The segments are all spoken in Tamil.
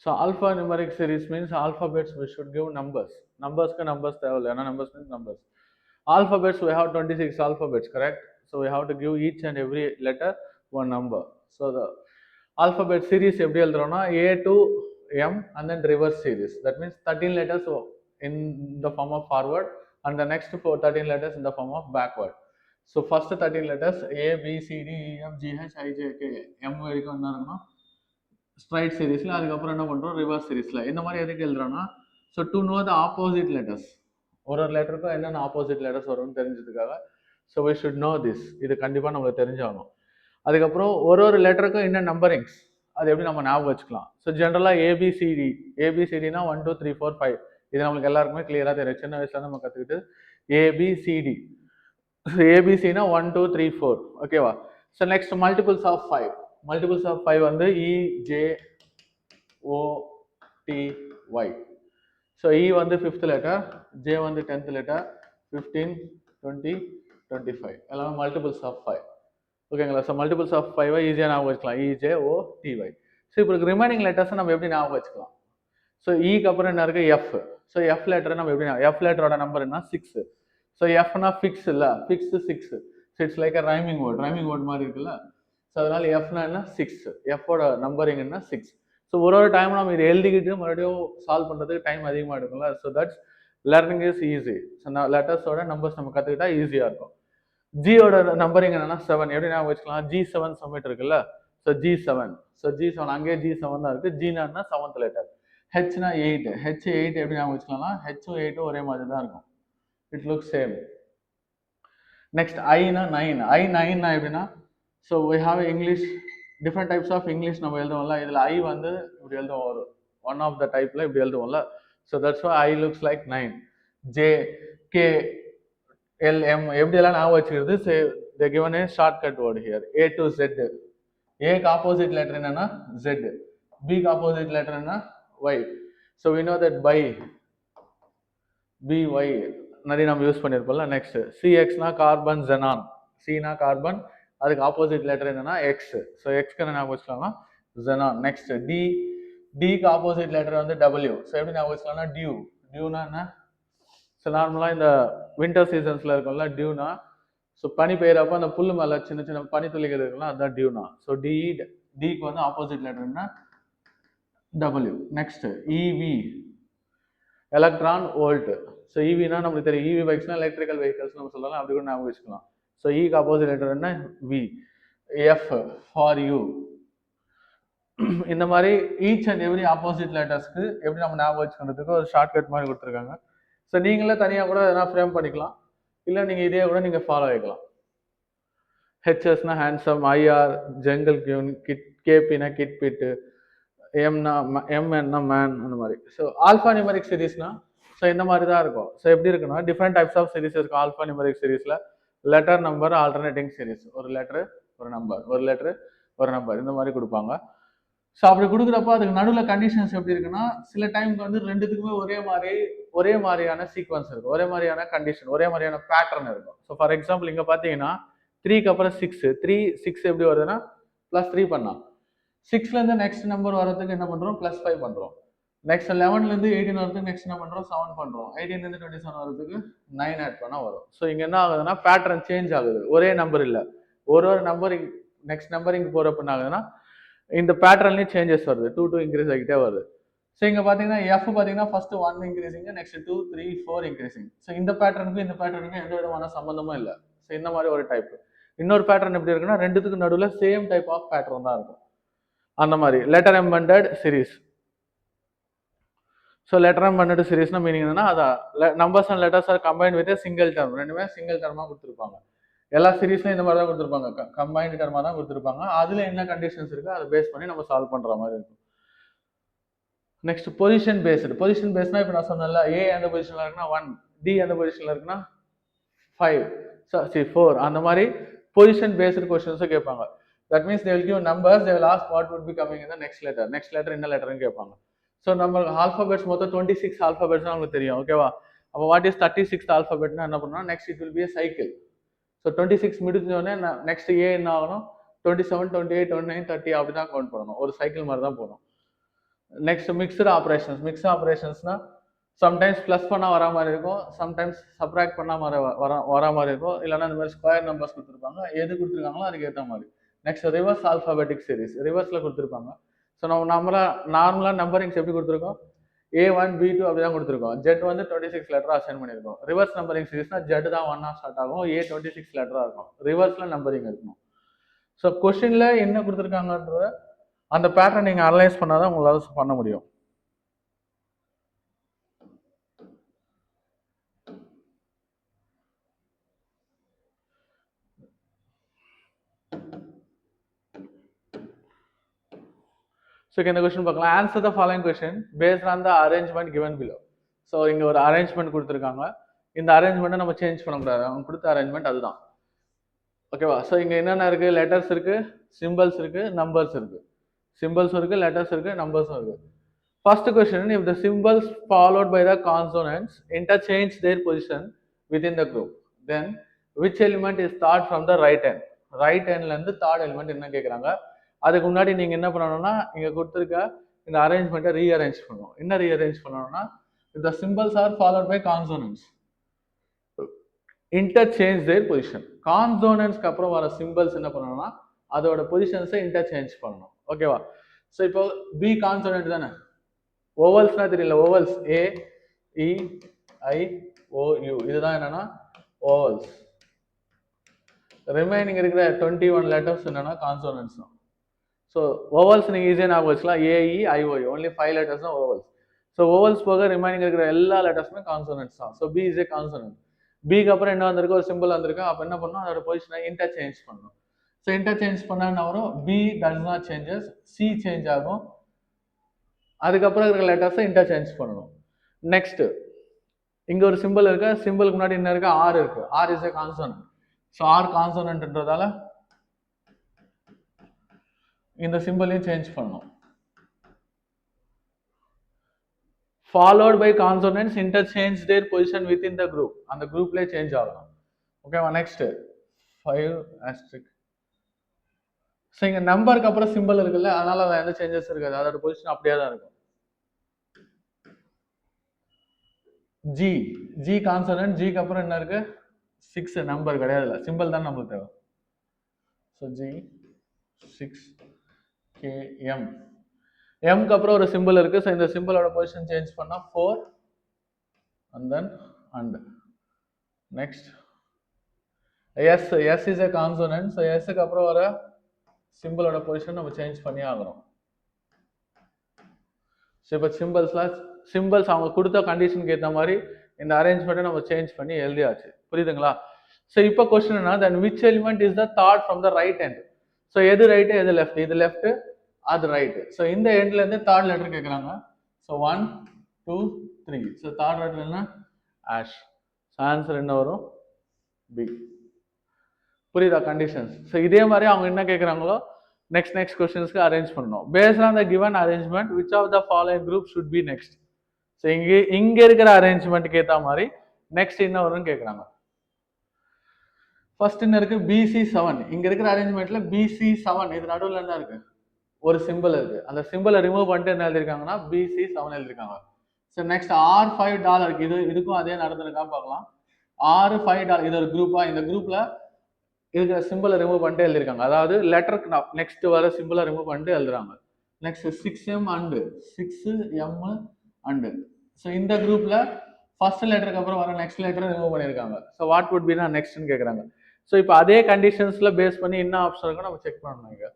So alphanumeric series means alphabets we should give numbers. Numbers ka numbers தேவையில்லை. ஏன்னா numbers means numbers. Alphabets we have 26 alphabets, correct? So we have to give each and every letter one number. So the alphabet series எப்படி எழுதுறோம்னா A to M and then reverse series. That means 13 letters in the form of forward and the next 13 letters in the form of backward. So first 13 letters A, B, C, D, E, F, G, H, I, J, K, M வரைக்கும் என்ன இருக்கணும் ஸ்ட்ரைட் சீரீஸில், அதுக்கப்புறம் என்ன பண்ணுறோம் ரிவர்ஸ் சீரீஸில். இந்த மாதிரி எதுக்கு எழுதுறோன்னா so to know the opposite letters, ஒரு லெட்டருக்கும் என்னென்ன ஆப்போசிட் லெட்டர்ஸ் வரும்னு தெரிஞ்சதுக்காக. So we should know this, இது கண்டிப்பாக நம்மளுக்கு தெரிஞ்சாகணும். அதுக்கப்புறம் ஒரு லெட்டருக்கும் என்ன நம்பரிங்ஸ் அது எப்படி நம்ம ஞாபகம் வச்சுக்கலாம். ஸோ ஜென்ரலாக ஏபிசிடி, ஏபிசிடினா 1 2 3 4 5, இது நம்மளுக்கு எல்லாருக்குமே கிளியராக தெரியும். சின்ன வயசுல நம்ம கற்றுக்கிட்டு ஏபிசிடி. ஏபிசினா 1 2 3 4, ஓகேவா. So next multiples of 5. Multiples of 5 வந்து EJOTY. ஸோ E வந்து 5th லெட்டர், J வந்து 10th லெட்டர், 15 20 25 எல்லாமே மல்டிபிள்ஸ் ஆஃப் 5, ஓகேங்களா. ஸோ மல்டிபிள்ஸ் ஆஃப் 5 ஈஸியாக ஞாபகம் வச்சுக்கலாம், EJOTY. ஸோ இப்போ ரிமைனிங் லெட்டர்ஸை நம்ம எப்படி ஞாபகம் வச்சுக்கலாம். ஸோ ஈக்கு அப்புறம் என்ன இருக்குது F. ஸோ எஃப் லெட்டரை நம்ம எப்படி, எஃப் லெட்டரோட நம்பர் என்ன 6. ஸோ எஃப்னா ஃபிக்ஸ் இல்லை, fix 6. So it's like a rhyming word, rhyming word மாதிரி இருக்குல்ல. ஸோ அதனால எஃப்னா என்ன 6, எஃபோட நம்பரிங் என்ன 6. ஸோ ஒரு டைம் நம்ம இதை எழுதிக்கிட்டு மறுபடியும் சால்வ் பண்ணுறதுக்கு டைம் அதிகமாக எடுக்கும்ல. So that's learning is easy. So லெட்டர்ஸோட நம்பர்ஸ் நம்ம கற்றுக்கிட்டா ஈஸியாக இருக்கும். ஜியோட நம்பரிங் என்னன்னா 7. எப்படி ஞாபகம் வச்சுக்கலாம், G7 சப்மிட் இருக்குல்ல. ஸோ G7, ஸோ G7 அங்கேயே G7 தான் இருக்குது. ஜினா 7th லெட்டர். ஹெச்னா 8, H8 எப்படி ஞாபகம் வச்சுக்கலாம், ஹெச்சும் 8ம் ஒரே மாதிரி தான் இருக்கும், இட் லுக் சேம். நெக்ஸ்ட் ஐனா 9, I9 எப்படின்னா, so we have English, different types of English நம்ம எழுதுவோம்ல. இதில் ஐ வந்து இப்படி எழுதுவோம், ஒரு ஒன் ஆஃப் த டைப்பில் இப்படி எழுதுவோம்ல. So that's why I looks like 9. J, K, L, M எப்படியெல்லாம் ஞாபகம் வச்சுக்கிறது. So they given a shortcut word here, A to Z. ஏக்கு ஆப்போசிட் லெட்டர் என்னன்னா Z, பிக்கு ஆப்போசிட் லெட்டர் என்ன Y. So we know that by, BY நிறைய நம்ம யூஸ் பண்ணியிருப்போம்ல. நெக்ஸ்ட் CXனா கார்பன், ஜெனான். சினா கார்பன், அதுக்கு ஆப்போசிட் லெட்டர் என்னன்னா X. ஸோ எக்ஸ்க்கு என்ன ஞாபகம் வச்சுக்கலாம்னா ஜெனான். நெக்ஸ்ட் டி, டிக்கு ஆப்போசிட் லெட்டர் வந்து W. ஸோ எப்படி ஞாபகம் வச்சுக்கலாம்னா டியூ. டியூனா என்ன, ஸோ நார்மலாக இந்த வின்டர் சீசன்ஸில் இருக்கும்ல டியூனா. ஸோ பனி பெய்யறப்ப அந்த புல் மேலே சின்ன சின்ன பனி துளிகள் இருக்குல்ல, அதுதான் டியூனா. ஸோ டிக்கு வந்து ஆப்போசிட் லெட்டர் என்ன W. Next EV, electron, volt. So ஈவினா நமக்கு தெரியும், EV பைக்ஸ்னா எலக்ட்ரிக்கல் வெஹிக்கல்ஸ் நம்ம சொல்லலாம், அப்படி கூட ஞாபகம் வச்சுக்கலாம். ஸோ ஈக்கு ஆப்போசிட் லெட்டர் என்ன V. F for you. இந்த மாதிரி ஈச் அண்ட் எவ்ரி ஆப்போசிட் லெட்டர்ஸ்க்கு எப்படி நம்ம ஞாபகம் வச்சுக்கிறதுக்கு ஒரு ஷார்ட்கட் மாதிரி கொடுத்துருக்காங்க. ஸோ நீங்களே தனியாக கூட எதனா ஃப்ரேம் பண்ணிக்கலாம், இல்லை நீங்கள் இதே கூட நீங்கள் ஃபாலோ ஆகிக்கலாம். ஹெச்எஸ்னா ஹேண்ட்ஸம், IR ஜங்கல் கியூன், KPனா கிட் பிட்டு, MNனா மேன், அந்த மாதிரி. ஸோ ஆல்ஃபா நியூமரிக் சீரீஸ்னா ஸோ இந்த மாதிரி தான் இருக்கும். ஸோ எப்படி இருக்குன்னா டிஃப்ரெண்ட் டைப்ஸ் ஆஃப் சீரீஸ் இருக்கும் ஆல்ஃபா நியூமரிக் சீரீஸில். லெட்டர் நம்பர் ஆல்டர்னேட்டிங் சீரீஸ், ஒரு லெட்டரு ஒரு நம்பர், ஒரு லெட்டரு ஒரு நம்பர், இந்த மாதிரி கொடுப்பாங்க. ஸோ அப்படி கொடுக்குறப்போ அதுக்கு நடுவில் கண்டிஷன்ஸ் எப்படி இருக்குன்னா, சில டைமுக்கு வந்து ரெண்டுத்துக்குமே ஒரே மாதிரியான சீக்வன்ஸ் இருக்கும், ஒரே மாதிரியான கண்டிஷன், ஒரே மாதிரியான பேட்டர்ன் இருக்கும். ஸோ ஃபார் எக்ஸாம்பிள் இங்கே பார்த்தீங்கன்னா 3க்கு அப்புறம் 6, 3 6 எப்படி வருதுன்னா +3 பண்ணலாம். 6லேருந்து நெக்ஸ்ட் நம்பர் வரதுக்கு என்ன பண்ணுறோம், +5 பண்ணுறோம். நெக்ஸ்ட் 11லேருந்து 18 வரதுக்கு நெக்ஸ்ட் என்ன பண்ணுறோம், 7 பண்ணுறோம். 18லேருந்து 27 வரதுக்கு 9 ஆட் பண்ணால் வரும். ஸோ இங்கே என்ன ஆகுதுன்னா பேட்டர்ன் சேஞ்ச் ஆகுது, ஒரே நம்பர் இல்லை. ஒரு நம்பர் நெக்ஸ்ட் நம்பர் இங்கே போகிறப்ப என்ன ஆகுதுன்னா இந்த பேட்டர்ன்லேயும் சேஞ்சஸ் வருது, 2 2 இன்க்ரீஸ் ஆகிட்டே வருது. ஸோ இங்கே பார்த்தீங்கன்னா எஃப் பார்த்தீங்கன்னா first 1 increasing, next 2 3 4 increasing. So இந்த பேட்டர்னுக்கும் எந்த விதமான சம்மந்தமும் இல்லை. ஸோ இந்த மாதிரி ஒரு டைப். இன்னொரு பேட்டர்ன் எப்படி இருக்குன்னா ரெண்டுத்துக்கு நடுவில் சேம் டைப் ஆஃப் பேட்டர்ன் தான் இருக்கும். அந்த மாதிரி letter embedded series. So letter embedded சீரீஸ்னா மீனிங் என்னன்னா அதான் numbers and letters are combined with single term. ரெண்டுமே சிங்கிள் டர்மாக கொடுத்துருப்பாங்க. எல்லா சீரீஸ்லையும் இந்த மாதிரி தான் கொடுத்துருப்பாங்க, கம்பைன்டு டர்மாக தான் கொடுத்துருப்பாங்க. அதில் என்ன கண்டிஷன்ஸ் இருக்கோ அதை பேஸ் பண்ணி நம்ம சால்வ் பண்ணுற மாதிரி இருக்கும். Next position based. பொசிஷன் பேஸ்னா இப்போ நான் சொன்னேன்ல, A எந்த பொசிஷனில் இருக்குன்னா 1, D எந்த பொசிஷனில் இருக்குன்னா 5, 4, அந்த மாதிரி பொசிஷன் பேஸ்டு கொஸ்டின்ஸும் கேட்பாங்க. That means they will give numbers, they will ask what would be coming in the next letter. Next letter என்ன லெட்டர்னு கேட்பாங்க. ஸோ நம்ம ஆல்ஃபபெட்ஸ் மொத்தம் 26 ஆல்ஃபபெட்ஸ் நமக்கு தெரியும், ஓகேவா. அப்போ வாட் இஸ் 36th ஆல்ஃபபெட்னா என்ன பண்ணணும், next it will be a cycle. So 26 முடிஞ்சோடனே நெக்ஸ்ட் என்ன ஆகணும், 27 28 29 30 அப்படி தான் கவுண்ட் பண்ணணும், ஒரு சைக்கிள் மாதிரி தான் போகணும். Next mixed operations. மிக்ஸ்டு ஆப்ரேஷன்ஸ்னா சம்டைம்ஸ் ப்ளஸ் பண்ணால் வரா மாதிரி இருக்கும், சம்டைம்ஸ் சப்ராக்ட் பண்ணால் வரா மாதிரி இருக்கும், இல்லைன்னா இந்த மாதிரி ஸ்கொயர் நம்பர்ஸ் கொடுத்துருப்பாங்க. எது கொடுத்துருக்காங்களோ அதுக்கு ஏற்ற மாதிரி. நெக்ஸ்ட் ரிவர்ஸ் ஆல்ஃபாபெட்டிக் சீரிஸ், ரிவர்ஸில் கொடுத்துருப்பாங்க. ஸோ நம்ம நார்மலாக நம்பரிங்ஸ் எப்படி கொடுத்துருக்கோம், A1 B2 அப்படி தான் கொடுத்துருக்கோம். ஜெட் வந்து 26 லெட்டராக அசைன் பண்ணியிருக்கோம். ரிவர்ஸ் நம்பரிங் சீரிஸ்னா ஜெட் தான் 1 ஸ்டார்ட் ஆகும், A 26 லெட்டராக இருக்கும், ரிவர்ஸில் நம்பரிங் இருக்கணும். ஸோ கொஸ்டினில் என்ன கொடுத்துருக்காங்கன்றத அந்த பேட்டர்ன் நீங்கள் அனலைஸ் பண்ணால் தான் உங்களால் பண்ண முடியும். ஸோ இந்த கொஸ்டின் பார்க்கலாம். Answer the following question paste on the arrangement given below. So இங்கே ஒரு அரேஞ்ச்மெண்ட் கொடுத்துருக்காங்க, இந்த அரேஞ்ச்மெண்ட்டை நம்ம சேஞ்ச் பண்ணக்கூடாது, அவங்க கொடுத்த அரேஞ்ச்மெண்ட் அதுதான். ஓகேவா? ஸோ இங்கே என்னென்ன இருக்குது, லெட்டர்ஸ் இருக்குது, சிம்பிள்ஸ் இருக்குது, நம்பர்ஸ் இருக்குது. சிம்பிள்ஸும் இருக்குது, லெட்டர்ஸ் இருக்குது, நம்பர்ஸும் இருக்குது. First question, if the symbols followed by the consonants interchange their position within the group, then which element is thought from the right hand? Right handல இருந்து third element என்ன கேட்குறாங்க. அதுக்கு முன்னாடி நீங்கள் என்ன பண்ணணும்னா இங்கே கொடுத்துருக்க இந்த அரேஞ்ச்மெண்ட்டை ரீஅரேஞ்ச் பண்ணணும். என்ன ரீஅரேஞ்ச் பண்ணணும்னா, if the symbols are followed by consonants interchange their position. கான்சோனன்ஸ்க்கு அப்புறம் வர சிம்பிள்ஸ் என்ன பண்ணணும்னா அதோட பொசிஷன்ஸை இன்டர்சேஞ்ச் பண்ணணும். ஓகேவா? ஸோ இப்போ பி கான்சோனன்ட் தானே, ஓவல்ஸ்னா தெரியல, ovals A E I O you, இதுதான் என்னன்னா ஓவல்ஸ். ரிமைனிங் இருக்கிற 21 லெட்டர்ஸ் என்னன்னா கான்சோனன்ட்ஸ் தான். ஸோ ஓவல்ஸ் நீங்கள் ஈஸியாக ஞாபகம் வச்சுக்கலாம், ஏஇ ஐஓயு, ஒன்லி 5 லெட்டர்ஸ் தான் ஓவல்ஸ். ஸோ ஓவல்ஸ் போக ரிமைனிங் இருக்கிற எல்லா லெட்டர்ஸுமே கான்சோனன்ட்ஸ் தான். So B is a consonant. பிக்கு அப்புறம் என்ன வந்திருக்கு, ஒரு சிம்பிள் வந்திருக்கு, அப்போ என்ன பண்ணணும், அதோட பொசிஷனை இன்டர்சேஞ்ச் பண்ணணும். ஸோ இன்டர்சேஞ்ச் பண்ணா வரும் B does not changes, C change ஆகும், அதுக்கப்புறம் இருக்கிற லெட்டர்ஸை இன்டர்சேஞ்ச் பண்ணணும். நெக்ஸ்ட் இங்க ஒரு சிம்பிள் இருக்கு, சிம்பிளுக்கு முன்னாடி என்ன இருக்கு, ஆர் இருக்கு, R is a consonant. So R கான்சோனன்ட்ன்றதால இந்த சிம்பிளையும் சேஞ்ச் பண்ணணும். Followed by consonants interchange their position within the group, அந்த குரூப்லேயே சேஞ்ச் ஆகணும். ஓகேவா? நெக்ஸ்ட் 5 ஆஸ்ட்ரிக். ஸோ இங்கே நம்பருக்கு அப்புறம் சிம்பிள் இருக்குல்ல, அதனால அது எந்த சேஞ்சஸ் இருக்காது, அதோட பொசிஷன் அப்படியே தான் இருக்கும். ஜி, ஜி கான்சோனன்ட், ஜிக்கு அப்புறம் என்ன இருக்கு, 6, நம்பர் கிடையாது, சிம்பிள் தான் நம்மளுக்கு தேவை. ஸோ ஜி 6 கே எம், எம்க்கு அப்புறம் ஒரு சிம்பிள் இருக்கு. ஸோ இந்த சிம்பிளோட பொசிஷன் சேஞ்ச் பண்ணா 4 and then and. Next S, S is a consonant. So எஸ்க்கு அப்புறம் வர சிம்பிளோட பொசிஷன் நம்ம சேஞ்ச் பண்ணி ஆகிறோம். ஸோ இப்போ சிம்பிள்ஸ் அவங்க கொடுத்த கண்டிஷனுக்கு ஏற்ற மாதிரி இந்த அரேஞ்ச்மெண்ட்டை நம்ம சேஞ்ச் பண்ணி எழுதியாச்சு. புரியுதுங்களா? ஸோ இப்போ கொஸ்டின் என்ன, then which element is the thought from the right hand. So எது ரைட்டு எது லெஃப்ட், இது லெஃப்ட் அது ரைட்டு. ஸோ இந்த எண்ட்லேருந்து தேர்ட் லெட்டர் கேட்குறாங்க. ஸோ 1 2 3. ஸோ தேர்ட் லெட்டர் என்ன, ஆஷ். ஸோ ஆன்சர் என்ன வரும், பி. புரியுதா கண்டிஷன்ஸ்? ஸோ இதே மாதிரி அவங்க என்ன கேட்குறாங்களோ நெக்ஸ்ட் கொஸ்டின்ஸ்க்கு அரேஞ்ச் பண்ணணும். Based on the given arrangement which of the following group should be next. So இங்கே இருக்கிற அரேஞ்ச்மெண்ட்டுக்கு ஏற்ற மாதிரி நெக்ஸ்ட் என்ன வரும்னு கேட்குறாங்க. ஃபர்ஸ்ட் என்ன இருக்கு, BC7. இங்க இருக்கிற அரேஞ்ச்மெண்ட்ல BC7 இது நடுவில் என்ன இருக்கு, ஒரு சிம்பிள் இருக்கு, அந்த சிம்பிளை ரிமூவ் பண்ணிட்டு என்ன எழுதிருக்காங்கன்னா BC7 எழுதிருக்காங்க. ஸோ நெக்ஸ்ட் R5 இதுக்கும் அதே நடந்திருக்கா பார்க்கலாம். R5 இது ஒரு குரூப்பா, இந்த குரூப்ல இருக்கிற சிம்பிளை ரிமூவ் பண்ணிட்டு எழுதிருக்காங்க, அதாவது லெட்டருக்கு நெக்ஸ்ட் வர சிம்பிளை ரிமூவ் பண்ணிட்டு எழுதுறாங்க. Next 6M and 6M and. So இந்த குரூப்ல ஃபர்ஸ்ட் லெட்டருக்கு அப்புறம் வர நெக்ஸ்ட் லெட்டரை ரிமூவ் பண்ணியிருக்காங்க. ஸோ வாட் வுட் பி தான் நெக்ஸ்ட்னு கேட்குறாங்க. ஸோ இப்போ அதே கண்டிஷன்ஸ்ல பேஸ் பண்ணி என்ன ஆப்ஷன் இருக்கும் நம்ம செக் பண்ணணும். இங்க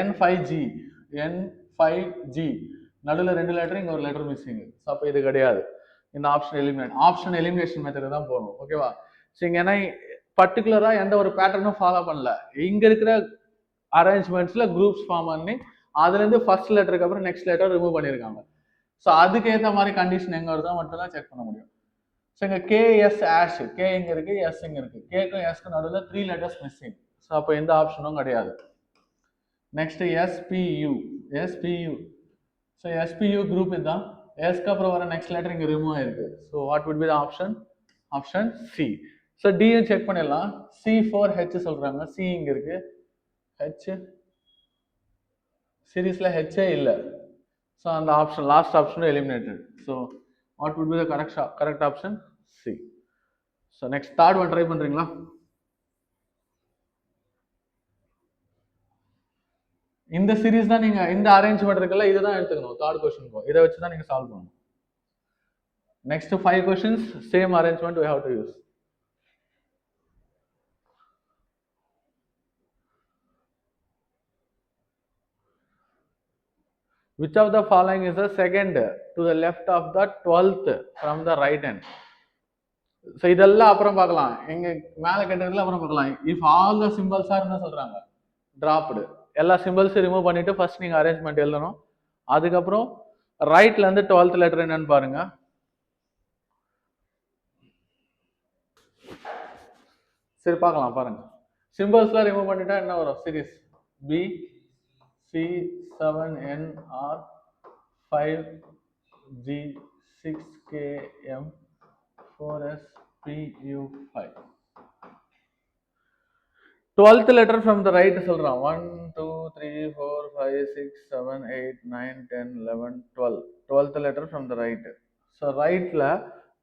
N5G நடுவில் 2 லெட்டர், இங்கே ஒரு லெட்டர் மிஸ்ஸிங். ஸோ அப்போ இது கிடையாது, இந்த ஆப்ஷன் எலிமினேஷன் மெத்தட் தான் போகணும். ஓகேவா? ஸோ இங்கே ஏன்னா பர்டிகுலராக எந்த ஒரு பேட்டர்னும் ஃபாலோ பண்ணல, இங்கே இருக்கிற அரேஞ்ச்மெண்ட்ஸில் குரூப்ஸ் ஃபார்ம் பண்ணி அதுலேருந்து ஃபர்ஸ்ட் லெட்டருக்கு அப்புறம் நெக்ஸ்ட் லெட்டர் ரிமூவ் பண்ணியிருக்காங்க. ஸோ அதுக்கு ஏற்ற மாதிரி கண்டிஷன் எங்கே வருதோ மட்டும் தான் செக் பண்ண முடியும். ஸோ இங்கே KS ஆஷ், கே இங்கே இருக்குது, எஸ் இங்கே இருக்குது, கேக்கும் எஸ்க்கு நடுவில் 3 லெட்டர்ஸ் மிஸ்ஸிங். ஸோ அப்போ எந்த ஆப்ஷனும் கிடையாது. Next SPU. So SPU group இதுதான், எஸ்க்கு அப்புறம் வர நெக்ஸ்ட் லெட்டர் இங்கே ரிமூவ் ஆயிருக்கு. So what would be the option C. So டியும் செக் பண்ணிடலாம். C4H சொல்றாங்க, சி இங்கே இருக்கு, ஹெச் சீரீஸ்ல ஹெச்சே இல்லை. So on the option, last option eliminated. So what would be the correct option? C. So next third one try பண்றீங்களா? இந்த சீரிஸ் தான் நீங்க இந்த அரேஞ்ச்மெண்ட் இருக்குல்ல இதுதான் எடுத்துக்கணும் தேர்ட் क्वेश्चन இதை வச்சு தான் நீங்க சால்வ் பண்ணணும். Next 5 questions same arrangement we have to use. Which of the following is the second to the left of the 12th from the right hand? So இதெல்லாம் அப்புறம் பார்க்கலாம். எங்க மேல கேட்டதுல அப்புறம் பார்க்கலாம். If all the symbols are என்ன சொல்றாங்க dropped, எல்லா symbols ரிமூவ் பண்ணிட்டு ஃபர்ஸ்ட் நீங்க அரேஞ்ச்மெண்ட் எழுதணும். அதுக்கப்புறம் ரைட்ல இருந்து 12th லெட்டர் என்னன்னு பாருங்க. சரி பார்க்கலாம் பாருங்க. சிம்பிள்ஸ்லாம் ரிமூவ் பண்ணிட்டா என்ன வரும் series B C 7 N R 5 G 6 K M 4 S P U 5. 12th letter from the right சொல்றான் 1 2 3 4 5 6 7 8 9 10 11 12. 12th letter from the right. So rightல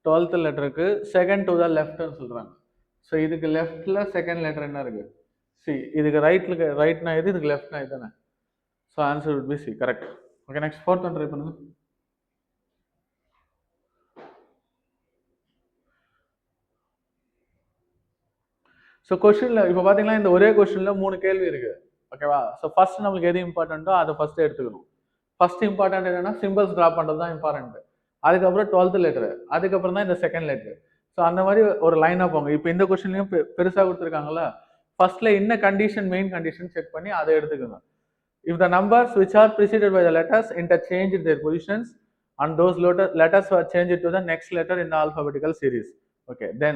12th letterக்கு second to the left ன்னு சொல்றாங்க. So இதுக்கு leftல second letter என்ன இருக்கு C. இதுக்கு ரைட்னா இது, இதுக்கு லெஃப்ட்னா இதுதானே. So answer would be C. Correct. Okay, next fourth one try பண்ணுங்க. ஸோ கொஸ்டின்ல இப்போ பார்த்தீங்கன்னா இந்த ஒரே கொஸ்டின்ல 3 கேள்வி இருக்கு ஓகேவா. ஸோ ஃபர்ஸ்ட் நம்மளுக்கு எது இம்பார்ட்டண்ட்டோ அதை ஃபர்ஸ்ட் எடுத்துக்கணும். ஃபர்ஸ்ட் இம்பார்ட்டன்ட் என்னன்னா சிம்பிள்ஸ் ட்ரா பண்ணுறது தான் இம்பார்ட்டன்ட். அதுக்கப்புறம் 12th லெட்டர், அதுக்கப்புறம் தான் இந்த செகண்ட் லெட்டர். ஸோ அந்த மாதிரி ஒரு லைனாக போங்க. இப்போ இந்த கொஸ்டின்லையும் பெருசாக கொடுத்துருக்காங்கல்ல, ஃபர்ஸ்ட்ல என்ன கண்டிஷன் மெயின் கண்டிஷன் செக் பண்ணி அதை எடுத்துக்கோங்க. If the numbers which are preceded by the letters interchange their positions and those letters were changed to the next letter in the alphabetical series, okay, then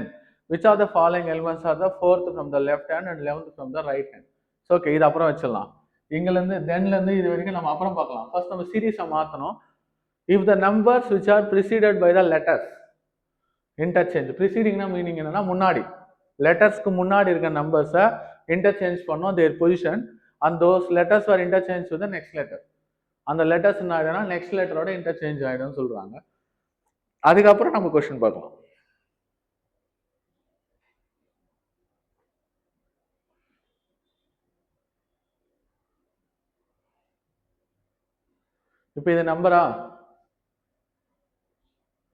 which of the following elements are the fourth from the left hand and 11th from the right hand? So okay, இது அப்புறம் வச்சிடலாம். இங்கிலிருந்து தென்ல இருந்து இது வரைக்கும் நம்ம அப்புறம் பார்க்கலாம். ஃபர்ஸ்ட் நம்ம சீரிஸை மாற்றணும். If the numbers which are preceded by the letters interchange, precedingனா மீனிங் என்னன்னா முன்னாடி, லெட்டர்ஸ்க்கு முன்னாடி இருக்க நம்பர்ஸை இன்டர்சேஞ்ச் பண்ணோம் their position and those letters were interchanged to the next letter. அந்த லெட்டர்ஸ் என்ன ஆயிடும்னா நெக்ஸ்ட் லெட்டரோட இன்டர்சேஞ்ச் ஆயிடும்னு சொல்றாங்க. அதுக்கப்புறம் நம்ம கொஸ்டின் பார்க்கலாம். இப்போ இது நம்பரா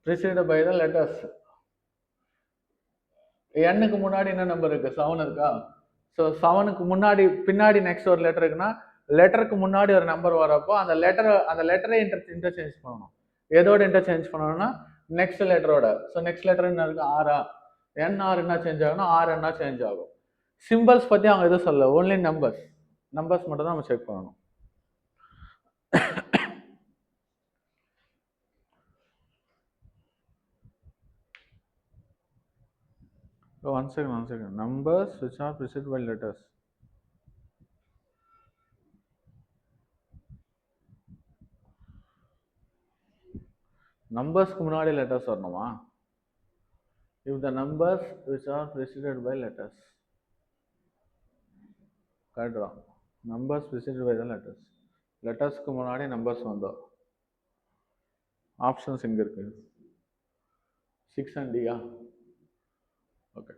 preceded by the letters. n-க்கு முன்னாடி என்ன நம்பர் இருக்கு 7 இருக்கா. ஸோ 7க்கு முன்னாடி பின்னாடி நெக்ஸ்ட் ஒரு லெட்டர் இருக்குன்னா லெட்டருக்கு முன்னாடி ஒரு நம்பர் வரப்போ அந்த லெட்டரை இன்டர்சேஞ்ச் பண்ணணும். எதோட இன்டர்சேஞ்ச் பண்ணணும்னா நெக்ஸ்ட் லெட்டரோட. ஸோ நெக்ஸ்ட் லெட்டர் என்ன இருக்கு ஆரா, என்ஆர் என்ன சேஞ்ச் ஆகும்னா ஆர் என்ன சேஞ்ச் ஆகும். சிம்பிள்ஸ் பத்தி அவங்க எதுவும் சொல்ல, ஓன்லி நம்பர்ஸ் மட்டும் தான் நம்ம செக் பண்ணணும். one second. Numbers which are preceded by letters. நம்பர்ஸ்க்கு முன்னாடி லெட்டர்ஸ் வரணுமா? If the numbers which are preceded by letters, correct wrong? Numbers preceded by the letters. லெட்டர்ஸ்க்கு முன்னாடி நம்பர்ஸ் வந்தோம். ஆப்ஷன்ஸ் எங்க இருக்கு? 6 and D. Okay.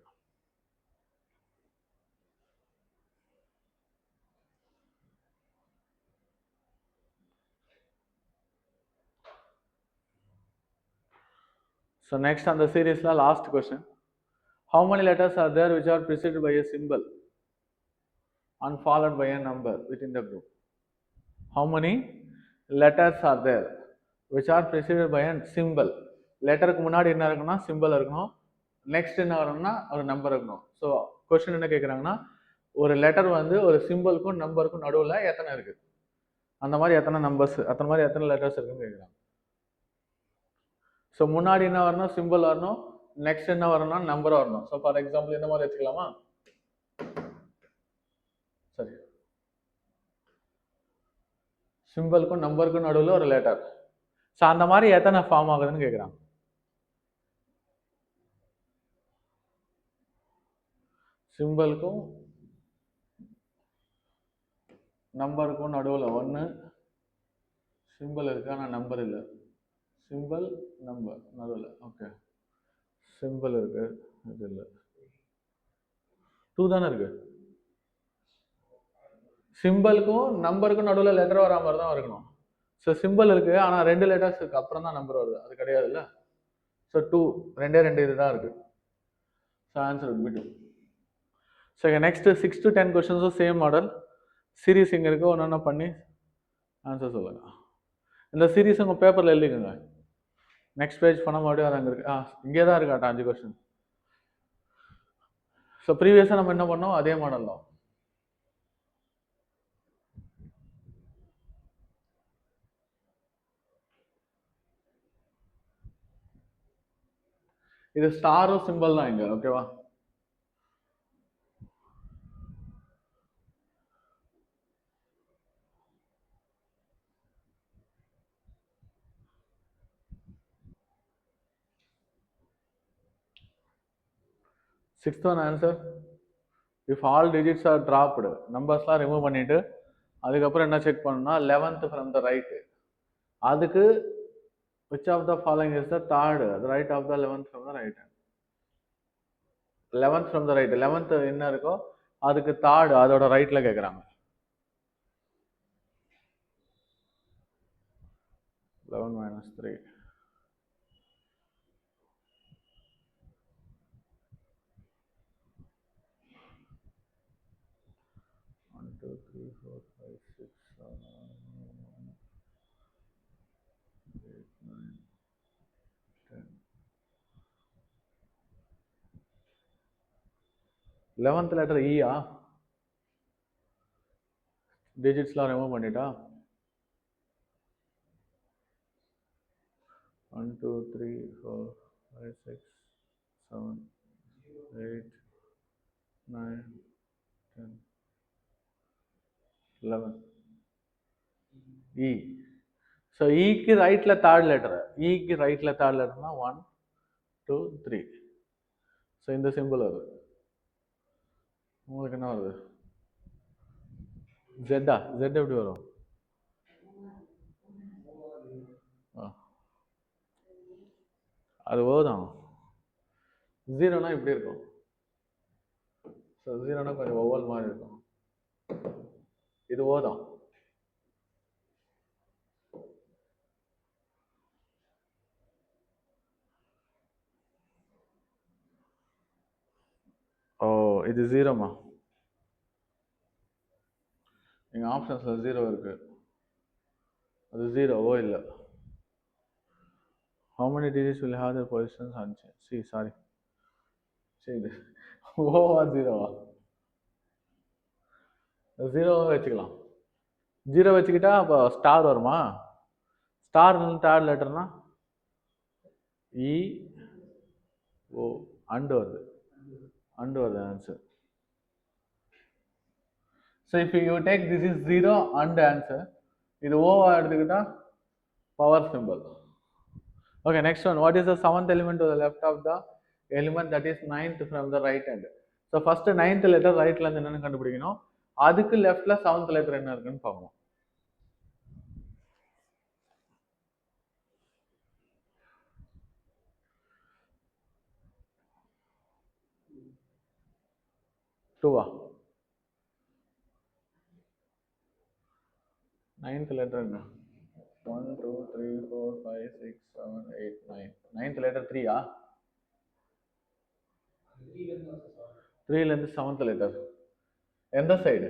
So next on the series la last question. How many letters are there which are preceded by a symbol and followed by a number within the group? How many letters are there which are preceded by a symbol? லெட்டருக்கு முன்னாடி என்ன இருக்குன்னா சிம்பிள் இருக்கணும், நெக்ஸ்ட் என்ன வரணும்னா ஒரு நம்பர் இருக்கணும். ஸோ கொஸ்டின் என்ன கேட்குறாங்கன்னா ஒரு லெட்டர் வந்து ஒரு சிம்பிளுக்கும் நம்பருக்கும் நடுவில் எத்தனை இருக்கு, அந்த மாதிரி எத்தனை நம்பர்ஸ், மாதிரி எத்தனை லெட்டர்ஸ் இருக்குன்னு கேட்குறாங்க. ஸோ முன்னாடி என்ன வரணும் சிம்பிள் வரணும், நெக்ஸ்ட் என்ன வரணும்னா நம்பர் வரணும். ஸோ ஃபார் எக்ஸாம்பிள் இந்த மாதிரி வச்சுக்கலாமா? சரி, சிம்பிளுக்கும் நம்பருக்கும் நடுவில் ஒரு லெட்டர். ஸோ அந்த மாதிரி எத்தனை ஃபார்ம் ஆகுதுன்னு கேட்குறாங்க. சிம்பிளுக்கும் நம்பருக்கும் நடுவில் 1, சிம்பிள் இருக்கு ஆனால் நம்பர் இல்லை. சிம்பிள் நம்பர் நடுவில். ஓகே, சிம்பிள் இருக்கு, இது இல்லை. 2 தானே இருக்கு. சிம்பிளுக்கும் நம்பருக்கும் நடுவில் லெட்டர் வரா மாதிரி தான் இருக்கணும். ஸோ சிம்பிள் இருக்கு ஆனால் 2 லெட்டர்ஸ் இருக்கு, அப்புறம் தான் நம்பர் வருது, அது கிடையாதுல்ல. ஸோ 2 2 இதுதான் இருக்கு. So answer would be 2. So next 6 to 10 கொஸ்டின்ஸும் சேம் மாடல் சீரீஸ் இங்கே இருக்கு, ஒன்று பண்ணி ஆன்சர் சொல்லுங்க. இந்த சீரீஸ் உங்கள் பேப்பரில் எழுதிக்கோங்க. நெக்ஸ்ட் பேஜ் பண்ண மறுபடியும் அது அங்கே இருக்கு. இங்கே தான் இருக்காட்டா 5 கொஸ்டின். ஸோ ப்ரீவியஸாக நம்ம என்ன பண்ணோம், அதே மாடல் தான். இது ஸ்டாரும் சிம்பிள் தான் இங்க. ஓகேவா? Sixth one answer, if all digits are dropped, நம்பர்ஸ்லாம் ரிமூவ் பண்ணிட்டு அதுக்கப்புறம் என்ன செக் பண்ணணும்னா 11th ஃப்ரம் த ரைட்டு. அதுக்கு which of the following is the third right of the 11th from the right? 11th from the right, 11th என்ன இருக்கோ அதுக்கு third அதோட ரைட்ல கேட்குறாங்க. 11 minus 3. One, two, three, four, five, six, 7, 8, 9, 10. 11th letter E ஆ? டிஜிட்ஸ்லாம் ரிமூவ் பண்ணிட்டா 1, 2, 3, 4, 5, 6, 7, 8, 9, 10, 11. E. ஸோ ஈக்கு ரைட்ல தேர்ட் லெட்டர், ஈக்கு ரைட்ல தேர்ட் லெட்டர்னா 1, 2, 3. ஸோ இந்த சிம்பிள் வருது. உங்களுக்கு என்ன வருது? ஜெட்டா? ஜெட் எப்படி வரும்? அது ஓதான். ஜீரோனா இப்படி இருக்கும். ஸோ ஜீரோனா கொஞ்சம் ஒவ்வொரு மாதிரி இருக்கும். இது ஓதான். ஓ, இது ஜீரோமா? எங்கள் ஆப்ஷன்ஸில் ஜீரோ இருக்கு, அது ஜீரோவோ இல்லை. How many digits will have their positions unchanged? See, sorry. சரி, இது ஓவா ஜீரோவா? ஜீரோவாக வச்சுக்கலாம். ஜீரோ வச்சுக்கிட்டா அப்போ ஸ்டார் வருமா? ஸ்டார் தேர்ட் லெட்டர்னா இ ஓ, அண்டு வருது, அண்டு வருது answer. So if you take this is zero and answer, இது ஓவா எடுத்துக்கிட்டா power symbol. Okay, next one. What is the seventh element to the left of the element that is 9th from the right hand? So first 9th letter ரைட்ல இருந்து என்னன்னு கண்டுபிடிக்கணும், அதுக்கு லெஃப்ட்ல 7th லெட்டர் என்ன இருக்குன்னு பார்க்கணும். டூவா? 9th லெட்டர் என்ன? 1, 2, 3, 4, 5, 6, 7, 8, 9. 9th லெட்டர் 3ஆ? 3லேருந்து 7th லெட்டர் எந்த சைடு?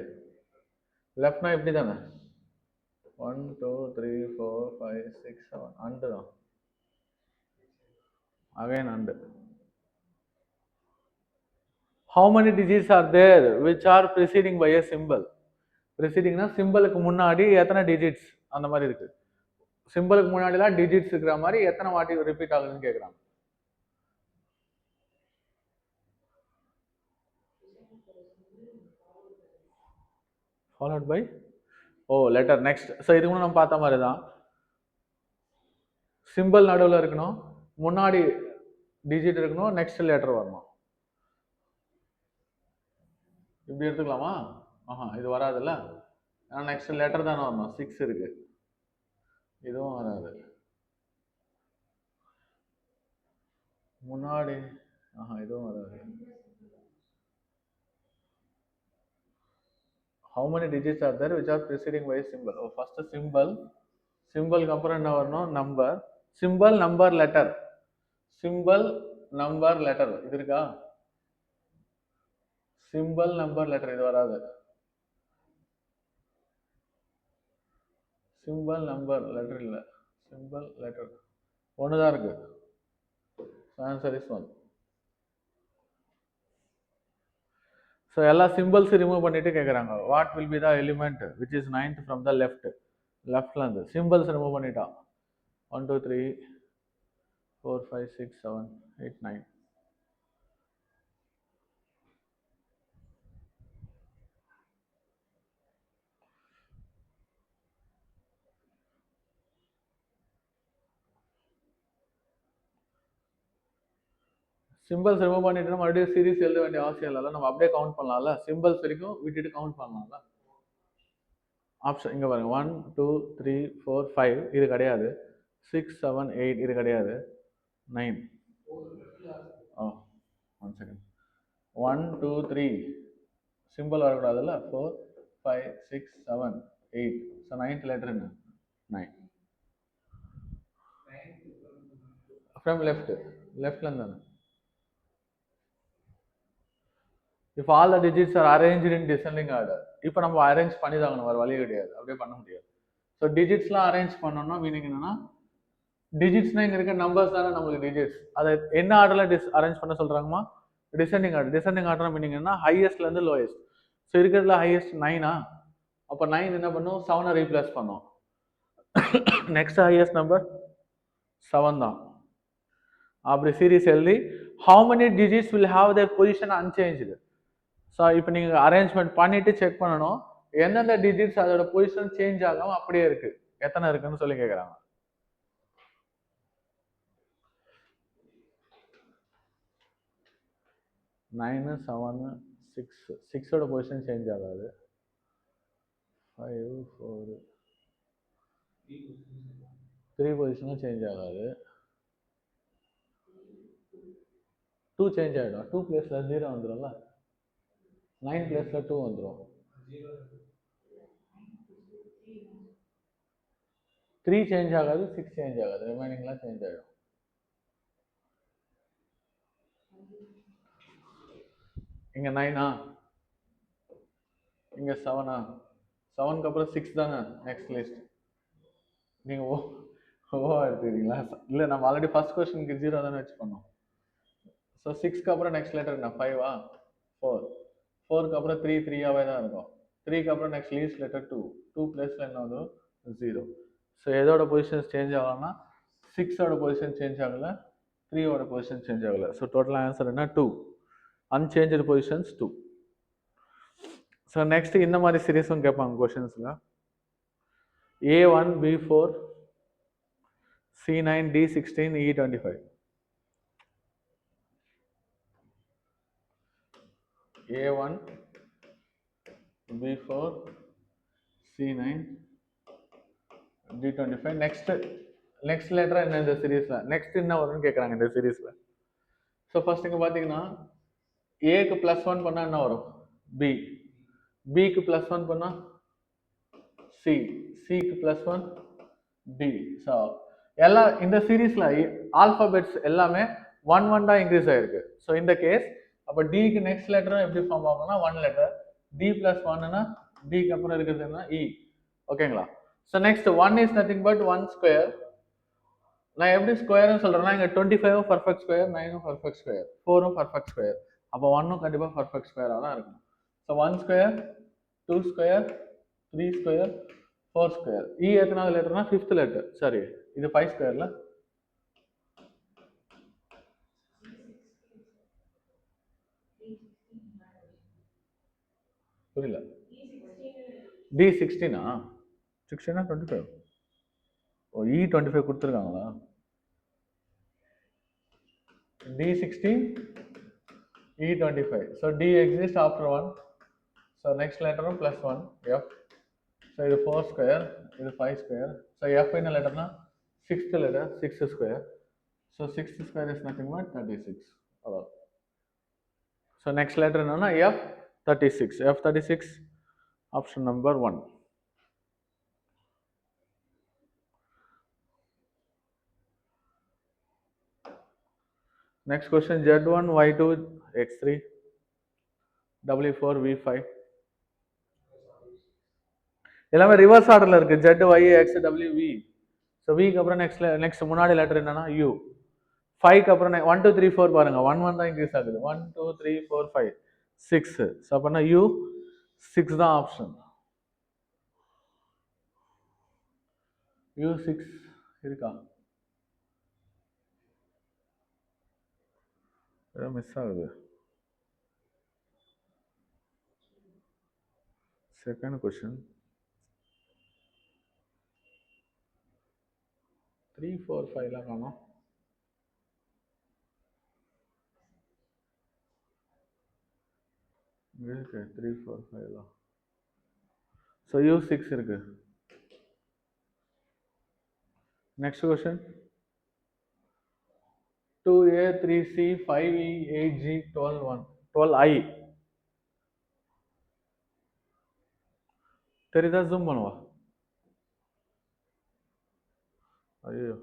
லெஃப்ட்னா இப்படி தானே? 1, 2, 3, 4, 5, 6, 7. அண்டு தான், again and. How many digits are there which are preceding by a symbol? ப்ரிசீடிங்னா சிம்பிளுக்கு முன்னாடி எத்தனை டிஜிட்ஸ் அந்த மாதிரி இருக்கு. சிம்பிளுக்கு முன்னாடிலாம் டிஜிட்ஸ் இருக்கிற மாதிரி எத்தனை வாட்டி ரிப்பீட் ஆகுதுன்னு கேட்குறாங்க. Followed by O letter. Next. So இதுக்கு நம்ம பார்த்த மாதிரி தான், சிம்பிள் நடுவில் இருக்கணும், முன்னாடி டிஜிட் இருக்கணும், நெக்ஸ்ட் லெட்டர் வரணும். இப்படி எடுத்துக்கலாமா? ஆஹா, இது வராதுல்ல, ஏன்னா நெக்ஸ்ட் லெட்டர் தானே வரணும். 6 இருக்கு. இதுவும் வராது. முன்னாடி இதுவும் வராது. How many digits are there which are preceding by symbol? First symbol. சிம்பிளுக்கு அப்புறம் என்ன வரணும்? Number. Symbol, number, letter. Symbol, number, letter. இது இருக்கா? சிம்பிள், நம்பர், லெட்டர் இது வராது. சிம்பிள், நம்பர், லெட்டர் இல்லை. சிம்பிள், லெட்டர் ஒன்று தான் இருக்கு. Answer is 1. ஸோ எல்லா சிம்பிள்ஸ் ரிமூவ் பண்ணிட்டு கேட்குறாங்க what will be the element which is 9th from the லெஃப்ட்லேருந்து சிம்பிள்ஸ் ரிமூவ் பண்ணிட்டான். 1 2 3 4 5 6 7 8 9. சிம்பிள்ஸ் ரிமூவ் பண்ணிட்டு மறுபடியும் சீரிஸ் எழுத வேண்டிய அவசியம் இல்லை. நம்ம அப்படியே கவுண்ட் பண்ணலாம்ல. சிம்பிள்ஸ் வரைக்கும் விட்டுட்டு கவுண்ட் பண்ணலாம்ல. ஆப்ஷன் இங்கே பாருங்க. 1 2 3 4 5 இது கிடையாது. 6 7 8 இது கிடையாது. 9. 1 செகண்ட். 1 2 3 சிம்பிள் வரக்கூடாதுல்ல. 4 5 6 7 8. ஸோ 9th லெட்டர் என்ன? 9. ஃப்ரம் லெஃப்ட்லேருந்து தானே. If all the digits are arranged in descending order, இப்போ நம்ம அரேஞ்ச் பண்ணி தாங்கணும், வேறு வழி கிடையாது, அப்படியே பண்ண முடியாது. ஸோ டிஜிட்ஸ்லாம் அரேஞ்ச் பண்ணோம்னா மீனிங் என்னன்னா, டிஜிட்ஸ்னா இங்கே இருக்க நம்பர்ஸ் தானே நம்மளுக்கு டிஜிட்ஸ். அதை என்ன ஆர்டரில் அரேஞ்ச் பண்ண சொல்கிறாங்கம்மா? Descending order. Descending order meaning என்ன? ஹையஸ்ட்லேருந்து லோயஸ்ட். ஸோ இருக்கிறதுல ஹையஸ்ட் 9 அப்போ 9 என்ன பண்ணும்? 7 ரீப்ளேஸ் பண்ணும். நெக்ஸ்ட் ஹையஸ்ட் நம்பர் 7 தான். அப்படி சீரீஸ் எழுதி how many digits will have their position unchanged. So இப்போ நீங்கள் அரேஞ்ச்மெண்ட் பண்ணிவிட்டு செக் பண்ணணும் எந்தெந்த டிஜிட்ஸ் அதோட பொசிஷன் சேஞ்ச் ஆகாமல் அப்படியே இருக்குது, எத்தனை இருக்குன்னு சொல்லி கேட்குறாங்க. நைனு 7 6 6ஓட பொசிஷன் சேஞ்ச் ஆகாது. 5 4 3 பொசிஷனும் சேஞ்ச் ஆகாது. 2 சேஞ்ச் ஆகிடும். 2 பிளேஸில் 0 வந்துடும்ல. 9 பிளேஸில் 2 வந்துடும். 3 சேஞ்ச் ஆகாது. 6 சேஞ்ச் ஆகாது. ரிமைனிங்லாம் சேஞ்ச் ஆகிடும். இங்கே 9 இங்கே 7 7க்கு அப்புறம் 6 தானே நெக்ஸ்ட் லிஸ்ட். நீங்கள் ஓவா எடுத்துக்கிறீங்களா? இல்லை, நம்ம ஆல்ரெடி ஃபர்ஸ்ட் கொஸ்டினுக்கு 0 தானே வச்சு பண்ணோம். ஸோ 6க்கு அப்புறம் நெக்ஸ்ட் லெட்டர் என்ன? 5 4 4க்கு அப்புறம் 3 3ஆவே தான் இருக்கும். 3க்கு அப்புறம் நெக்ஸ்ட் லீஸ்ட் லெட்டர் 2 பிளேஸில் என்ன வரும்? 0. ஸோ எதோட பொசிஷன்ஸ் சேஞ்ச் ஆகலாம்னா 6ஓட பொசிஷன் சேஞ்ச் ஆகலை, 3ஓட பொசிஷன் சேஞ்ச் ஆகலை. ஸோ டோட்டல் ஆன்சர் என்ன? 2. Unchanged positions 2. ஸோ நெக்ஸ்ட் இந்த மாதிரி சீரீஸும் கேட்பாங்க கொஷின்ஸில். A1 B4 C9 D16 E25. A1 B4 C9 D25. Next letter என்ன இந்த சீரீஸ்ல? நெக்ஸ்ட் என்ன வரும்னு கேட்குறாங்க இந்த சீரீஸ்ல. ஸோ ஃபர்ஸ்ட் இங்கே பார்த்தீங்கன்னா ஏக்கு +1 பண்ணால் என்ன வரும்? பி. பிக்கு +1 பண்ணால் சி. சிக்கு +1 டி. ஸோ எல்லாம் இந்த சீரீஸ்ல ஆல்ஃபாபெட்ஸ் எல்லாமே 1 1 தான் இன்க்ரீஸ் ஆயிருக்கு. ஸோ இந்த கேஸ் அப்போ டிக்கு நெக்ஸ்ட் லெட்டரும் எப்படி ஃபார்ம் ஆகும்னா 1 லெட்டர். டி +1னா டிக்கு அப்புறம் இருக்கிறது என்ன? இ. ஓகேங்களா? So next 1 is nothing but 1 square. நான் எப்படி ஸ்கொயர்னு சொல்கிறேன்னா இங்கே 25 perfect square, 9 perfect square, 4 perfect square. அப்போ 1 கண்டிப்பாக பர்ஃபெக்ட் ஸ்கொயராக தான் இருக்கும். So 1 square, 2 square, 3 square, 4 square. E எத்தனாவது லெட்டர்னா 5th லெட்டர். சாரி, இது 5 ஸ்கொயர்ல. புரியல. D16 16 25. ஓ, E25 கொடுத்துருக்காங்களா? D16 E25. So D exists after 1. So next letter +1 F. So இது 4 square, இது 5 square. So So F என்ன லெட்டர்னா sixth letter 6 square. So 6 square is nothing but 36. அவ்வளோ. ஸோ நெக்ஸ்ட் லெட்டர் என்னன்னா F36. F36 option number 1. Next question, Z1, Y2, X3, W4, V5. எல்லாமே ரிவர்ஸ் ஆர்டர்ல இருக்கு. Z, Y, X, W, V. So விக்கு அப்புறம் நெக்ஸ்ட் முன்னாடி லெட்டர் என்னன்னா U. 5க்கு அப்புறம் 1 2 3 4 பாருங்க. 1 1 தான் இன்க்ரீஸ் ஆகுது. 1 2 3 4 5 6. ஸோ அப்பனா U 6 தான் ஆப்ஷன். U6 இருக்கா? மிஸ் ஆகுது. செகண்ட் கொஸ்டின் 3 4 5 காணோம். இருக்கு 3 4 5. ஸோ U6 இருக்கு. Next question 2A 3C 5E 8G 12I. தெரியுதா? ஜூம் பண்ணுவா. ஐயோ,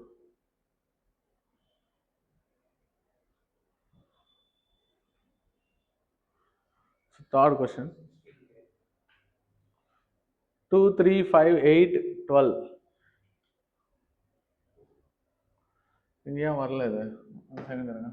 third question 2 3 5 8 12. இங்க ஏன் வரல இது? செகண்ட் இருங்க.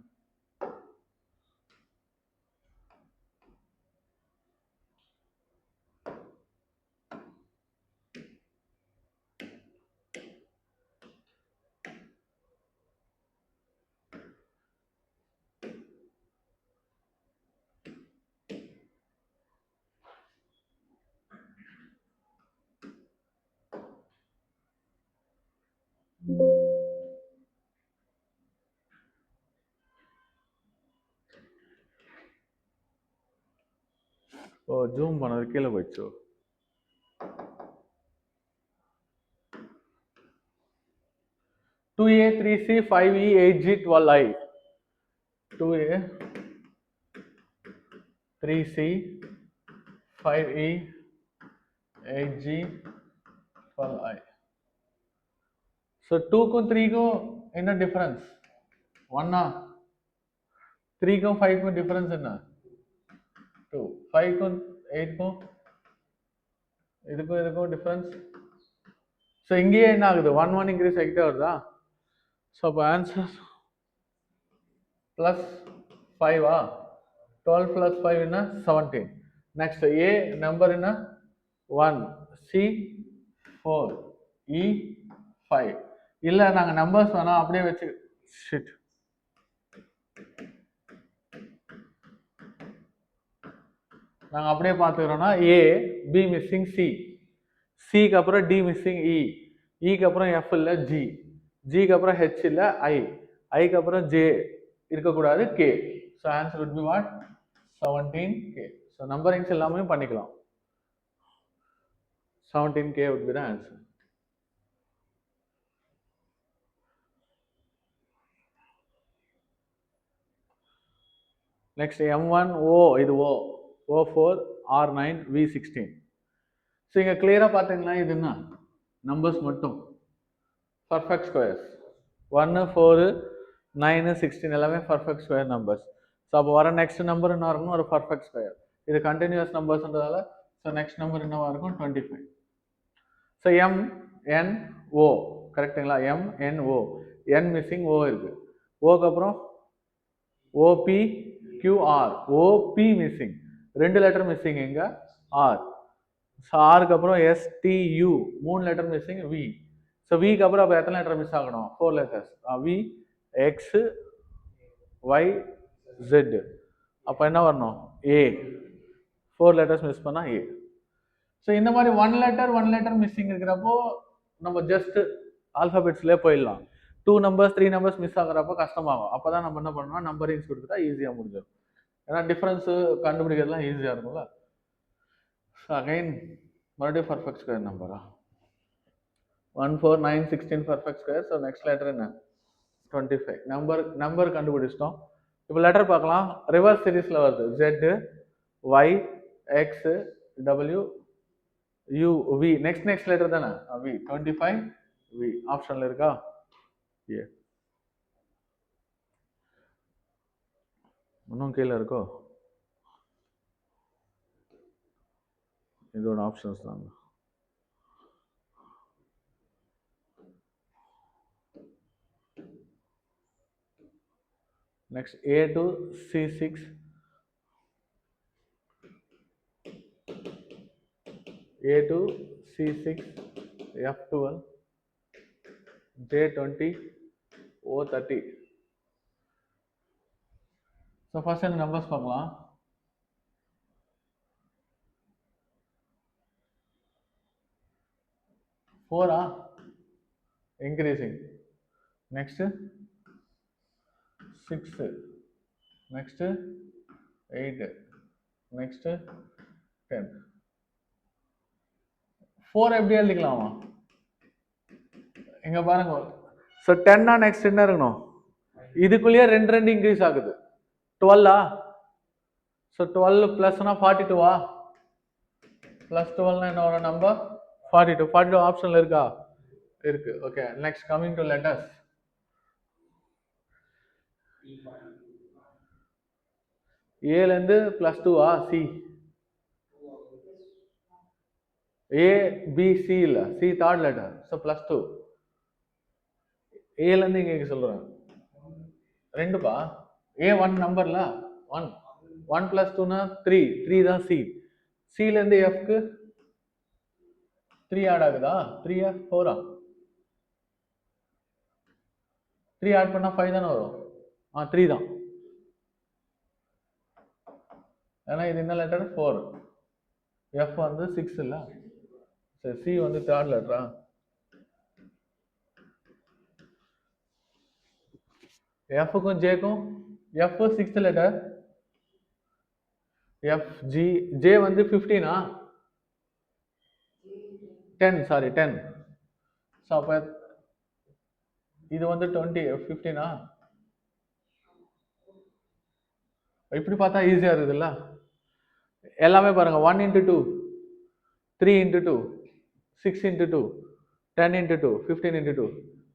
ஓ, ஜூம் பண்ணது கீழே போயிடுச்சு. டூ ஏ 3C 5E 8G 12I. 2A 3C 5E 8G 12I. So 2க்கும் 3க்கும் என்ன டிஃபரன்ஸ்? 1ஆ? 3க்கும் 5க்கும் டிஃபரன்ஸ் என்ன? 2. 5க்கும் 8க்கும் இதுக்கும் டிஃபரன்ஸ். ஸோ இங்கேயே என்ன ஆகுது? 1 1 இன்க்ரீஸ் ஆகிட்டே வருதா? ஸோ அப்போ ஆன்சர் ப்ளஸ் 5ஆ? 12 + 5 என்ன? 17. நெக்ஸ்ட் ஏ நம்பர் என்ன? 1, C 4, E 5. இல்லை நாங்கள் நம்பர்ஸ் வேணாம் அப்படியே வச்சு ஷிட். நாங்கள் அப்படியே பார்த்துக்கிறோம்னா ஏ, பி மிஸ்ஸிங் சி, சிக்கு அப்புறம் டி மிஸ்ஸிங் இ, இக்கு அப்புறம் எஃப் இல்லை ஜி, ஜிக்கு அப்புறம் ஹெச் இல்லை ஐ, ஐக்கு அப்புறம் ஜே இருக்கக்கூடாது K. So answer would be what? 17K. So numberings எல்லாமே பண்ணிக்கலாம். 17K would be the answer. Next M1 O, இது O, O4 R9 V16. So இங்கே கிளியராக பார்த்தீங்கன்னா இது என்ன? நம்பர்ஸ் மட்டும் பர்ஃபெக்ட் ஸ்கொயர்ஸ். 1 4 9 16 எல்லாமே பர்ஃபெக்ட் ஸ்கொயர் நம்பர்ஸ். ஸோ அப்போ வர நெக்ஸ்ட் நம்பர் என்ன இருக்கும்னு ஒரு பர்ஃபெக்ட் ஸ்கொயர். இது கண்டினியூஸ் நம்பர்ஸ்ன்றதால ஸோ நெக்ஸ்ட் நம்பர் என்னவா இருக்கும்? 25. ஸோ MNO கரெக்டுங்களா? MNO, என் மிஸ்ஸிங் ஓ இருக்கு. ஓக்கு அப்புறம் OPQR, O P missing, 2 letter missing எங்க? ஆர். ஸோ ஆருக்கு அப்புறம் STU, 3 letter missing V. So விக்கு அப்புறம் அப்போ எத்தனை லெட்டர் மிஸ் ஆகணும்? 4 letters. V X Y Z. அப்போ என்ன வரணும்? ஏ. 4 லெட்டர்ஸ் மிஸ் பண்ணா ஏ. ஸோ இந்த மாதிரி 1 லெட்டர் மிஸ்ஸிங் இருக்கிறப்போ நம்ம ஜஸ்ட் ஆல்ஃபபெட்ஸ்லேயே போயிடலாம். 2 நம்பர்ஸ் 3 நம்பர்ஸ் மிஸ் ஆகுறப்போ கஷ்டமாகும். அப்போ தான் நம்ம என்ன பண்ணணும்? நம்பரிங்ஸ் கொடுத்துட்டா ஈஸியாக முடிஞ்சிடும். ஏன்னா டிஃப்ரென்ஸு கண்டுபிடிக்கிறதுலாம் ஈஸியாக இருக்கும்ல. ஸோ அகைன் மறுபடியும் பர்ஃபெக்ட் ஸ்கொயர் நம்பரா? 1 4 9 16 perfect square. So next letter என்ன 25. நம்பர் கண்டுபிடிச்சிட்டோம். இப்போ லெட்டர் பார்க்கலாம். ரிவர்ஸ் சீரிஸ்ல வருது. Z Y X W U V. Next letter தானே V. 25 V ஆப்ஷன்ல இருக்கா? ஏ இன்னும் கீழே இருக்கோ? இதோட ஆப்ஷன்ஸ் தாங்க. Next A to C6, A to C6, F12, J20, O30. So first இந்த நம்பர்ஸ் பார்க்கலாம். ஃபோரா இன்க்ரீசிங். Next 6, next 8, next 10. 4 எப்படி எழுதிக்கலாமா? இங்க பாருங்க. ஸோ 10 நெக்ஸ்ட் என்ன இருக்கணும்? இதுக்குள்ளேயே ரெண்டு இன்க்ரீஸ் ஆகுது. 12 ஸோ 12 பிளஸ்னா 42 பிளஸ் 12 என்ன ஒரு நம்பர் 42 ஆப்ஷன்ல இருக்கா? இருக்கு. Okay, next coming to letters. ஏல இருந்து plus 2 C A B C இல்ல C third letter. So plus 2 ஏல இருந்து இங்க சொல்றேன் 2 ஏ 1 நம்பர்ல 1 1 பிளஸ் 2னா 3 தான் சி. சில இருந்து எஃப்க்கு 3 ஆட் ஆகுதா? 3 4 3 ஆட் பண்ணா 5 தானே வரும். 3 தான். ஏன்னா இது என்ன லெட்டர் 4, எஃப் வந்து 6 இல்ல. சரி, சி வந்து தேர்ட் லெட்டரா? எஃப்க்கும் ஜேக்கும் F 6th letter, F G J வந்து 15 10 சாரி 10. ஸோ அப்போ இது வந்து 20 15 இப்படி பார்த்தா ஈஸியா இருக்குதுல்ல. எல்லாமே பாருங்க 1 into 2 3 into 2 6 into 2 10 into 2 15 into 2.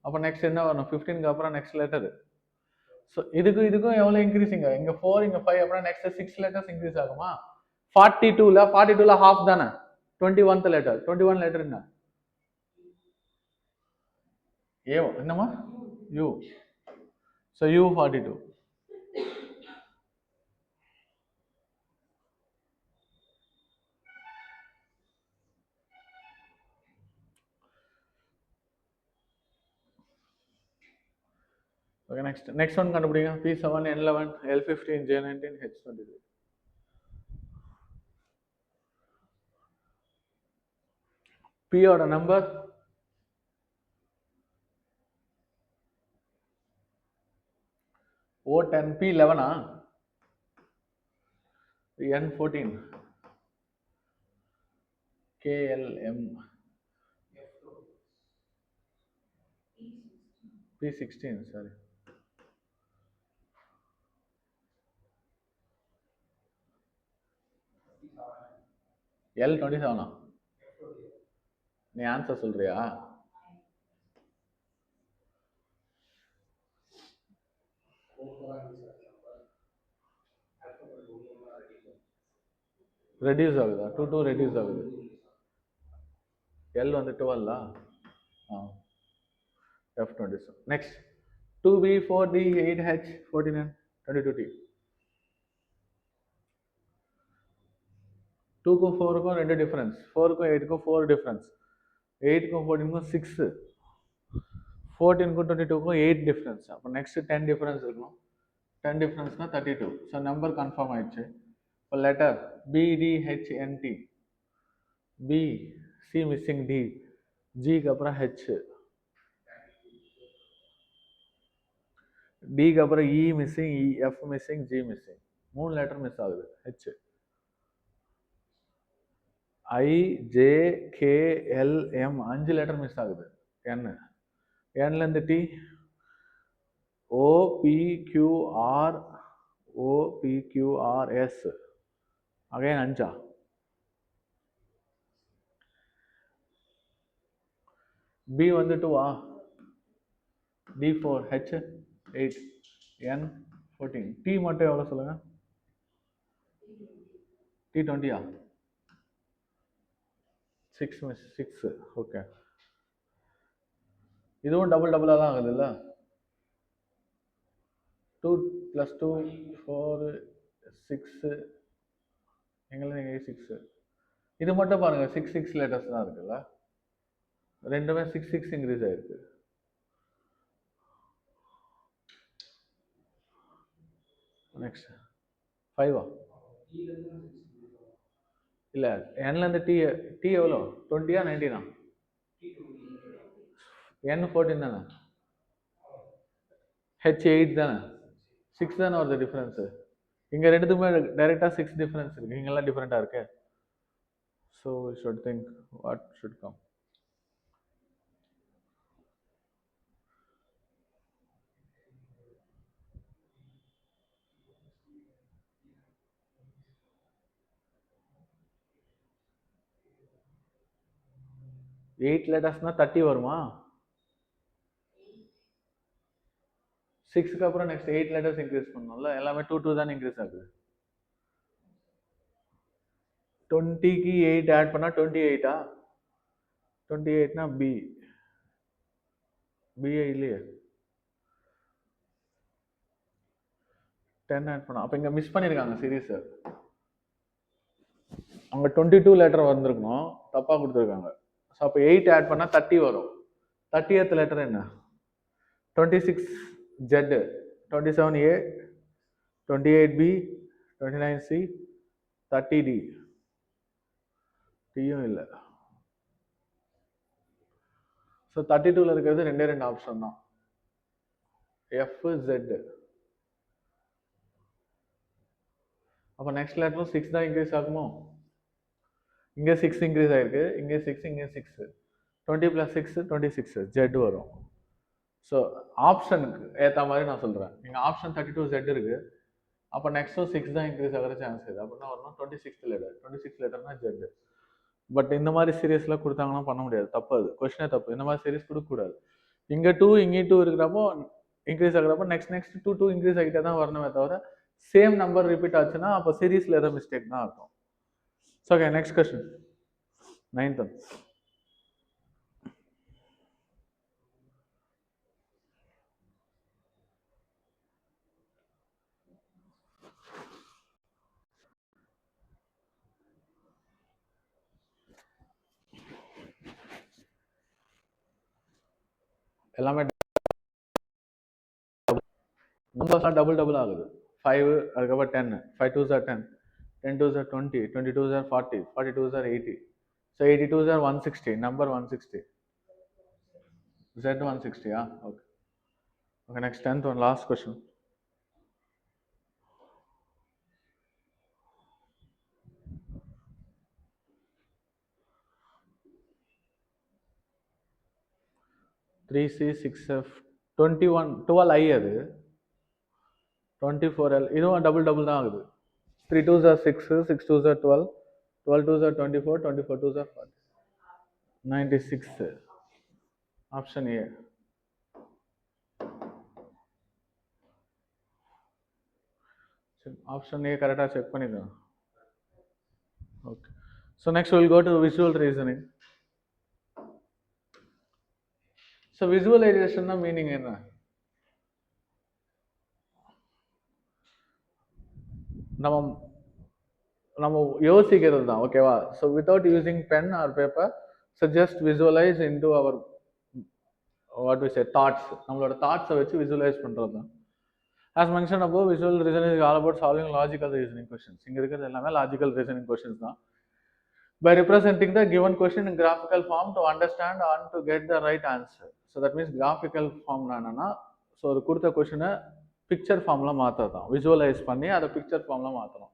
அப்போ நெக்ஸ்ட் என்ன வரணும்? 15க்கு அப்புறம் நெக்ஸ்ட் லெட்டர். ஸோ இதுக்கும் எவ்வளோ இன்க்ரீஸிங்க? இங்க 4 இங்க 5 அப்புறம் நெக்ஸ்ட் 6 லெட்டர்ஸ் இன்க்ரீஸ் ஆகுமா? 42ல ஹாஃப் தானே 21th லெட்டர். 21 லெட்டர் என்ன? ஏ என்னமா you. So you 42. Okay, next one கண்டுபிடிங்க. P7 N11 L15 J19 H23. P ஓட number O10 P11 N14 KLM P16 sorry. L27 நீ ஆன்சர் சொல்றியா? ரெடியூஸ் ஆகுதா? 2 ரெடியூஸ் ஆகுது. எல் வந்து 12 F27. Next 2B 4D 8H 49 22T. 2க்கும் 4க்கும் 2 டிஃபரன்ஸ். 4க்கும் 8க்கும் 4 டிஃபரன்ஸ். 8க்கும் 14க்கும் 6. 14க்கும் 22க்கும் 8 டிஃபரன்ஸ். அப்போ நெக்ஸ்ட் 10 டிஃபரன்ஸ் இருக்கணும். 10 டிஃபரன்ஸ்னா 32. ஸோ நம்பர் கன்ஃபார்ம் ஆயிடுச்சு. இப்போ letter BDHNT. B C missing D, ஜிக்கு அப்புறம் H, டிக்கு அப்புறம் E missing, F missing, G missing. 3 letter miss ஆகுது. H I J K L M 5 letter miss ஆகுது. n, nலேருந்து t OPQR OPQRS again 5. B வந்து 2 D4 H 8 N 14 T மட்டும் எவ்வளோ சொல்லுங்க? T20 6 okay. இதுவும் டபுளாக தான் ஆகுது இல்லை? 2 + 2 4 6 எங்களுக்கு 6. இது மட்டும் பாருங்க 6 லெட்டர்ஸ் தான் இருக்குல்ல, ரெண்டுமே 6 இன்க்ரீஸ் ஆயிருக்கு. நெக்ஸ்ட் 5 இல்லை, nலேருந்து டி எவ்வளோ? 20 19 n 14 தானே, h 8 தானே, 6 தானே வருது டிஃப்ரென்ஸு. இங்கே ரெண்டுத்துக்குமே டைரெக்டாக 6 டிஃப்ரென்ஸ் இருக்குது, இங்கெல்லாம் டிஃப்ரெண்ட்டாக இருக்கு. So we should think what should come. Eight லெட்டர்ஸ்னா 30 வருமா? 6க்கு அப்புறம் நெக்ஸ்ட் 8 லெட்டர்ஸ் இன்க்ரீஸ் பண்ணணும்ல, எல்லாமே 2 2 தான் இன்க்ரீஸ் ஆகுது. 20க்கு 8 ஆட் பண்ணால் 28 28னா பிஏ இல்லையே, 10 ஆட் பண்ணோம். அப்போ இங்கே மிஸ் பண்ணியிருக்காங்க சீரீஸை, அவங்க 22 லெட்டர் வந்திருக்கணும், தப்பாக கொடுத்துருக்காங்க. ஸோ அப்போ 8 ஆட் பண்ணால் 30 வரும். 30th லெட்டர் என்ன? 26Z 27A 28B 29C 30D. டியும் இல்லை. ஸோ 32ல் இருக்கிறது ரெண்டு ஆப்ஷன் தான், FZ. அப்போ நெக்ஸ்ட் லெட்டரும் 6 தான் இன்க்ரீஸ் ஆகுமோ? இங்கே 6 இன்க்ரீஸ் ஆகிருக்கு, இங்கே 6 இங்கே 6, 20 + 6 26 Z வரும். ஸோ ஆப்ஷனுக்கு ஏற்ற மாதிரி நான் சொல்கிறேன். நீங்கள் ஆப்ஷன் 32Z இருக்குது, அப்போ நெக்ஸ்ட்டும் 6 தான் இன்க்ரீஸ் ஆகிற சான்ஸ் இருக்குது. அப்படின்னா வரணும் 26th லெட்டர், 26 லெட்டர்னா Z. பட் இந்த மாதிரி சீரியஸ்லாம் கொடுத்தாங்கன்னா பண்ண முடியாது, தப்பு. அது கொஸ்டினே தப்பு, இந்த மாதிரி சீரியஸ் கொடுக்கக்கூடாது. இங்கே 2 இங்கே 2 இருக்கிறப்போ இன்க்ரீஸ் ஆகிறப்போ நெக்ஸ்ட் 2 2 இன்க்ரீஸ் ஆகிட்டே தான் வரணுமே தவிர சேம் நம்பர் ரிப்பீட் ஆச்சுன்னா அப்போ சீரீஸில் ஏதோ மிஸ்டேக் தான் இருக்கும். So okay, next question 9th. எல்லாமே நம்பர்ஸ்லாம் டபுள் ஆகுது. 5 அதுக்கப்புறம் 10, 5 2s are 10, 10 2s are 20, 22s are 40, 42s are 80. So 82s are 160, number 160. Z 160, okay. Okay, next 10th one, last question. Three C 6F 21 12I அது 24L, இதுவும் டபுள் தான் ஆகுது. 3 2s are 6, 6 2s are 12, 12 2s are 24, 24 2s are 40, 96. Option A. Option A கரெக்டாக செக் பண்ணிக்கலாம். Okay, so next will go to visual reasoning. So விசுவலைசேஷன்னா மீனிங் என்ன? நம்ம யோசிக்கிறது தான், ஓகேவா? So without using pen or paper, so just visualise into our what we say thoughts. நம்மளோட தாட்ஸை வச்சு விசுவலைஸ் பண்ணுறது தான். As mentioned above, visual reasoning is all about solving logical reasoning questions. இங்க இருக்கிறது எல்லாமே logical reasoning questions தான். By representing the given question in graphical form to understand and to get the right answer. So that means graphical form என்னன்னா, ஸோ ஒரு கொடுத்த கொஸ்டினை பிக்சர் ஃபார்மில் மாற்றதான், விசுவலைஸ் பண்ணி அதை பிக்சர் ஃபார்மில் மாற்றணும்.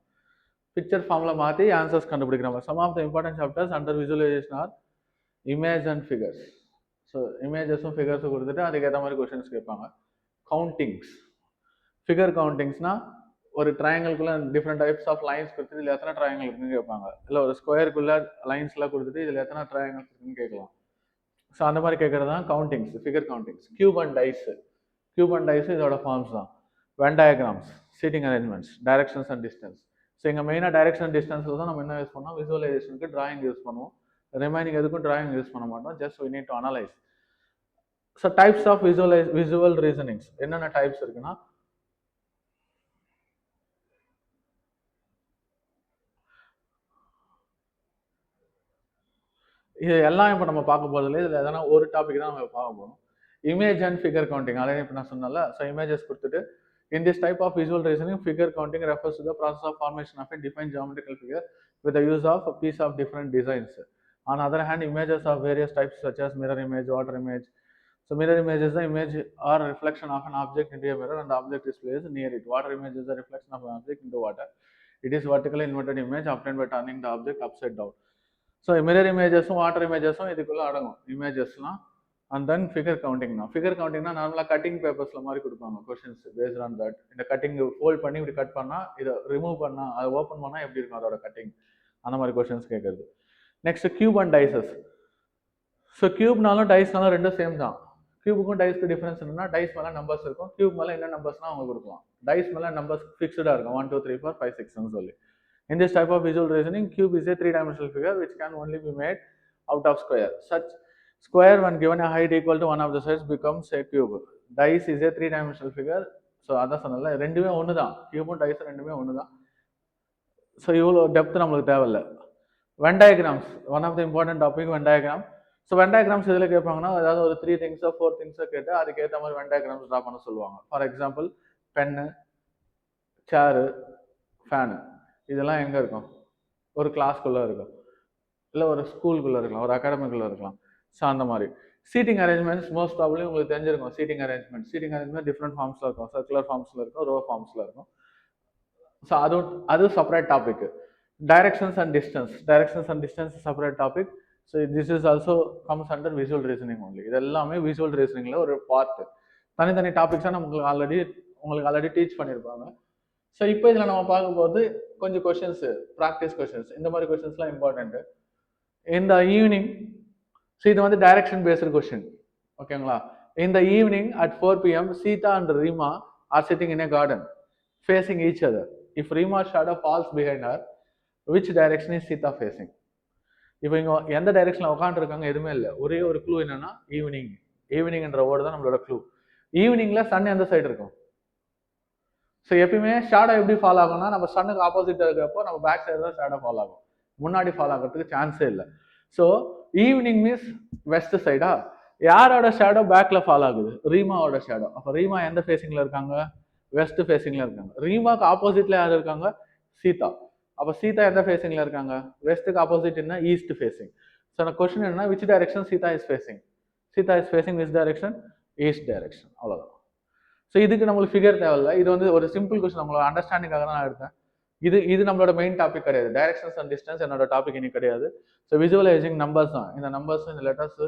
பிக்சர் ஃபார்மில் மாற்றி ஆன்சர்ஸ் கண்டுபிடிக்கிற மாதிரி. Some of the important chapters under visualization are image and figures. So இமேஜஸும் ஃபிகர்ஸும் கொடுத்துட்டு அதுக்கேற்ற மாதிரி கொஷின்ஸ் கேட்பாங்க. கவுண்டிங்ஸ், ஃபிகர் கவுண்டிங்ஸ்னா ஒரு ட்ரையாங்கிள்குள்ளே டிஃப்ரெண்ட் டைப்ஸ் ஆஃப் லைன்ஸ் கொடுத்துட்டு இதில் எத்தனை ட்ரையாங்கிள் இருக்குன்னு கேட்பாங்க. இல்லை ஒரு ஸ்கொயருக்குள்ளே லைன்ஸ்லாம் கொடுத்துட்டு இதில் எத்தனை ட்ரையாங்கிள்ஸ் இருக்குன்னு கேட்கலாம். ஸோ அந்த மாதிரி கேட்குறது தான் countings, figure countings. Cube and dice, cube and dice இதோட ஃபார்ம்ஸ் தான். Venn diagrams, seating arrangements, directions and distance. So இங்கே மெயினாக டைரக்ஷன் அண்ட் டிஸ்டன்ஸில் தான் நம்ம என்ன யூஸ் பண்ணோம், விசுவலைசேஷனுக்கு டிராயிங் யூஸ் பண்ணுவோம். ரிமைனிங் எதுக்கும் டிராயிங் யூஸ் பண்ண மாட்டோம். Just we need to analyze. So types of visual reasonings என்னென்ன டைப்ஸ் இருக்குன்னா, இது எல்லாம் இப்போ நம்ம பார்க்க போகிறதுல இதில் எதனா ஒரு டாபிக் தான் நம்ம பார்க்க போகிறோம். இமேஜ் அண்ட் ஃபிகர் கவுண்டிங், அதே இப்போ நான் சொன்னால. ஸோ இமேஜஸ் கொடுத்துட்டு in this type of visual reasoning, figure counting refers to the process of formation of a defined geometrical figure with the use of a piece of different designs. On the other hand, images of various types such as mirror image, water image. So mirror image is the image or reflection of an object into a mirror and the object is placed near it. Water image is the reflection of an object into water. It is vertically inverted image obtained by turning the object upside down. So mirror இமேஜஸும் வாட்டர் இமேஜஸும் இதுக்குள்ளே அடங்கும் இமேஜஸ்லாம். அண்ட் தென் ஃபிகர் கவுண்டிங்னா, ஃபிகர் கவுண்டிங்னா நார்மலாக கட்டிங் பேப்பர்ஸில் மாதிரி கொடுப்பாங்க கொஷின்ஸ் பேஸ்ட் ஆன் தட். இந்த கட்டிங் ஃபோல்ட் பண்ணி இப்படி கட் பண்ணால், இதை ரிமூவ் பண்ணால், அதை ஓப்பன் பண்ணால் எப்படி இருக்கும் அதோட கட்டிங், அந்த மாதிரி கொஷின்ஸ் கேட்குறது. Next cube and dices. So கியூப்னாலும் டைஸ்னாலும் ரெண்டும் சேம் தான். கியூபுக்கும் டைஸ்க்கு டிஃபரன்ஸ் என்னன்னா, டைஸ் மேலே நம்பர்ஸ் இருக்கும், கியூப் மேலே என்ன நம்பர்ஸ்னால் அவங்க கொடுக்கலாம். டைஸ் மேலே நம்பர்ஸ் ஃபிக்ஸ்டாக இருக்கும், 1 2 3 4 5 6ன்னு சொல்லி. In this type of visual reasoning, cube is a three-dimensional figure which can only be made out of square. Such square, when given a height equal to one of the sides, becomes a cube. Dice is a three-dimensional figure. So அதான் சொன்னல, ரெண்டுமே ஒன்று தான், கியூபும் டைஸ் ரெண்டுமே ஒன்று தான். ஸோ இவ்வளோ டெப்த் நம்மளுக்கு தேவையில்லை. Venn diagrams, one of the important topic Venn diagram. So Venn diagrams எதில் கேட்பாங்கன்னா, அதாவது ஒரு 3 திங்ஸோ 4 திங்ஸோ கேட்டு அதுக்கேற்ற மாதிரி வென் டயக்ராம்ஸ் ட்ரா பண்ண சொல்லுவாங்க. For example pen, chair, fan, இதெல்லாம் எங்கே இருக்கும், ஒரு கிளாஸ்க்குள்ளே இருக்கும், இல்லை ஒரு ஸ்கூலுக்குள்ளே இருக்கலாம், ஒரு அகாடமிக்குள்ளே இருக்கலாம். ஸோ அந்த மாதிரி சீட்டிங் அரேஞ்ச்மெண்ட்ஸ் மோஸ்ட் ப்ராப்ளம் உங்களுக்கு தெரிஞ்சிருக்கும். சீட்டிங் அரேஞ்ச்மெண்ட் டிஃப்ரெண்ட் ஃபார்ம்ஸில் இருக்கும், சர்க்குலர் ஃபார்ம்ஸில் இருக்கும், ரோ ஃபார்ம்ஸில் இருக்கும். ஸோ அது separate topic. Directions and distance separate topic. So this is also comes under visual reasoning only. இது எல்லாமே விசுவல் ரீசனிங்கில் ஒரு பார்ட். தனித்தனி டாபிக்ஸாக உங்களுக்கு ஆல்ரெடி டீச் பண்ணியிருப்பாங்க. ஸோ இப்போ இதில் நம்ம பார்க்கும்போது கொஞ்சம் கொஷின்ஸு, ப்ராக்டிஸ் கொஷின்ஸ், இந்த மாதிரி கொஷின்ஸ்லாம் இம்பார்ட்டண்ட்டு. இந்த ஈவினிங், ஸோ இது வந்து டைரக்ஷன் பேஸ்டு கொஷின், ஓகேங்களா. இந்த evening at 4 PM, Sita and Rima are sitting in a garden facing each other. If Rima's shadow falls behind her, which direction is Sita facing? இப்போ இங்கே எந்த டைரக்ஷனில் உட்காந்துருக்காங்க எதுவுமே இல்லை. ஒரே ஒரு க்ளூ என்னன்னா ஈவினிங்ன்ற வேர்டு தான் நம்மளோட க்ளூ. ஈவினிங்கில் சன் எந்த சைடு இருக்கும்? ஸோ எப்பயுமே ஷேடோ எப்படி ஃபாலோ ஆகும்னா, நம்ம சன்னுக்கு ஆப்போசிட் இருக்கிறப்போ நம்ம பேக் சைடு தான் ஷேடோ ஃபாலோ ஆகும், முன்னாடி ஃபாலோ ஆகிறதுக்கு சான்ஸே இல்லை. ஸோ ஈவினிங் மீன்ஸ் வெஸ்ட் சைடா, யாரோட ஷேடோ பேக்கில் ஃபாலோ ஆகுது? ரீமாவோட ஷேடோ. அப்போ ரீமா எந்த ஃபேஸிங்கில் இருக்காங்க? வெஸ்ட் ஃபேஸிங்கில் இருக்காங்க. ரீமாவுக்கு ஆப்போசிட்டில் யார் இருக்காங்க? சீதா. அப்போ சீதா எந்த ஃபேஸிங்கில் இருக்காங்க? வெஸ்ட்டுக்கு ஆப்போசிட் என்ன? East facing. ஸோ நான் கொஸ்டின் என்ன, which direction Sita is facing? Sita is facing which direction? East direction. அவ்வளோதான். ஸோ இதுக்கு நம்மளுக்கு ஃபிகர் தேவையில்லை. இது வந்து ஒரு சிம்பிள் கொஸ்டின், நம்மளோட அண்டர்ஸ்டாண்டிங்காக தான் நான் எடுத்தேன். இது நம்மளோட மெயின் டாபிக் கிடையாது. டைரக்ஷன்ஸ் அண்ட் டிஸ்டன்ஸ் என்னோட டாபிக் இன்னைக்கு கிடையாது. ஸோ விசுவலைசிங் நம்பர்ஸ் தான். இந்த நம்பர்ஸ், இந்த லெட்டர்ஸ்,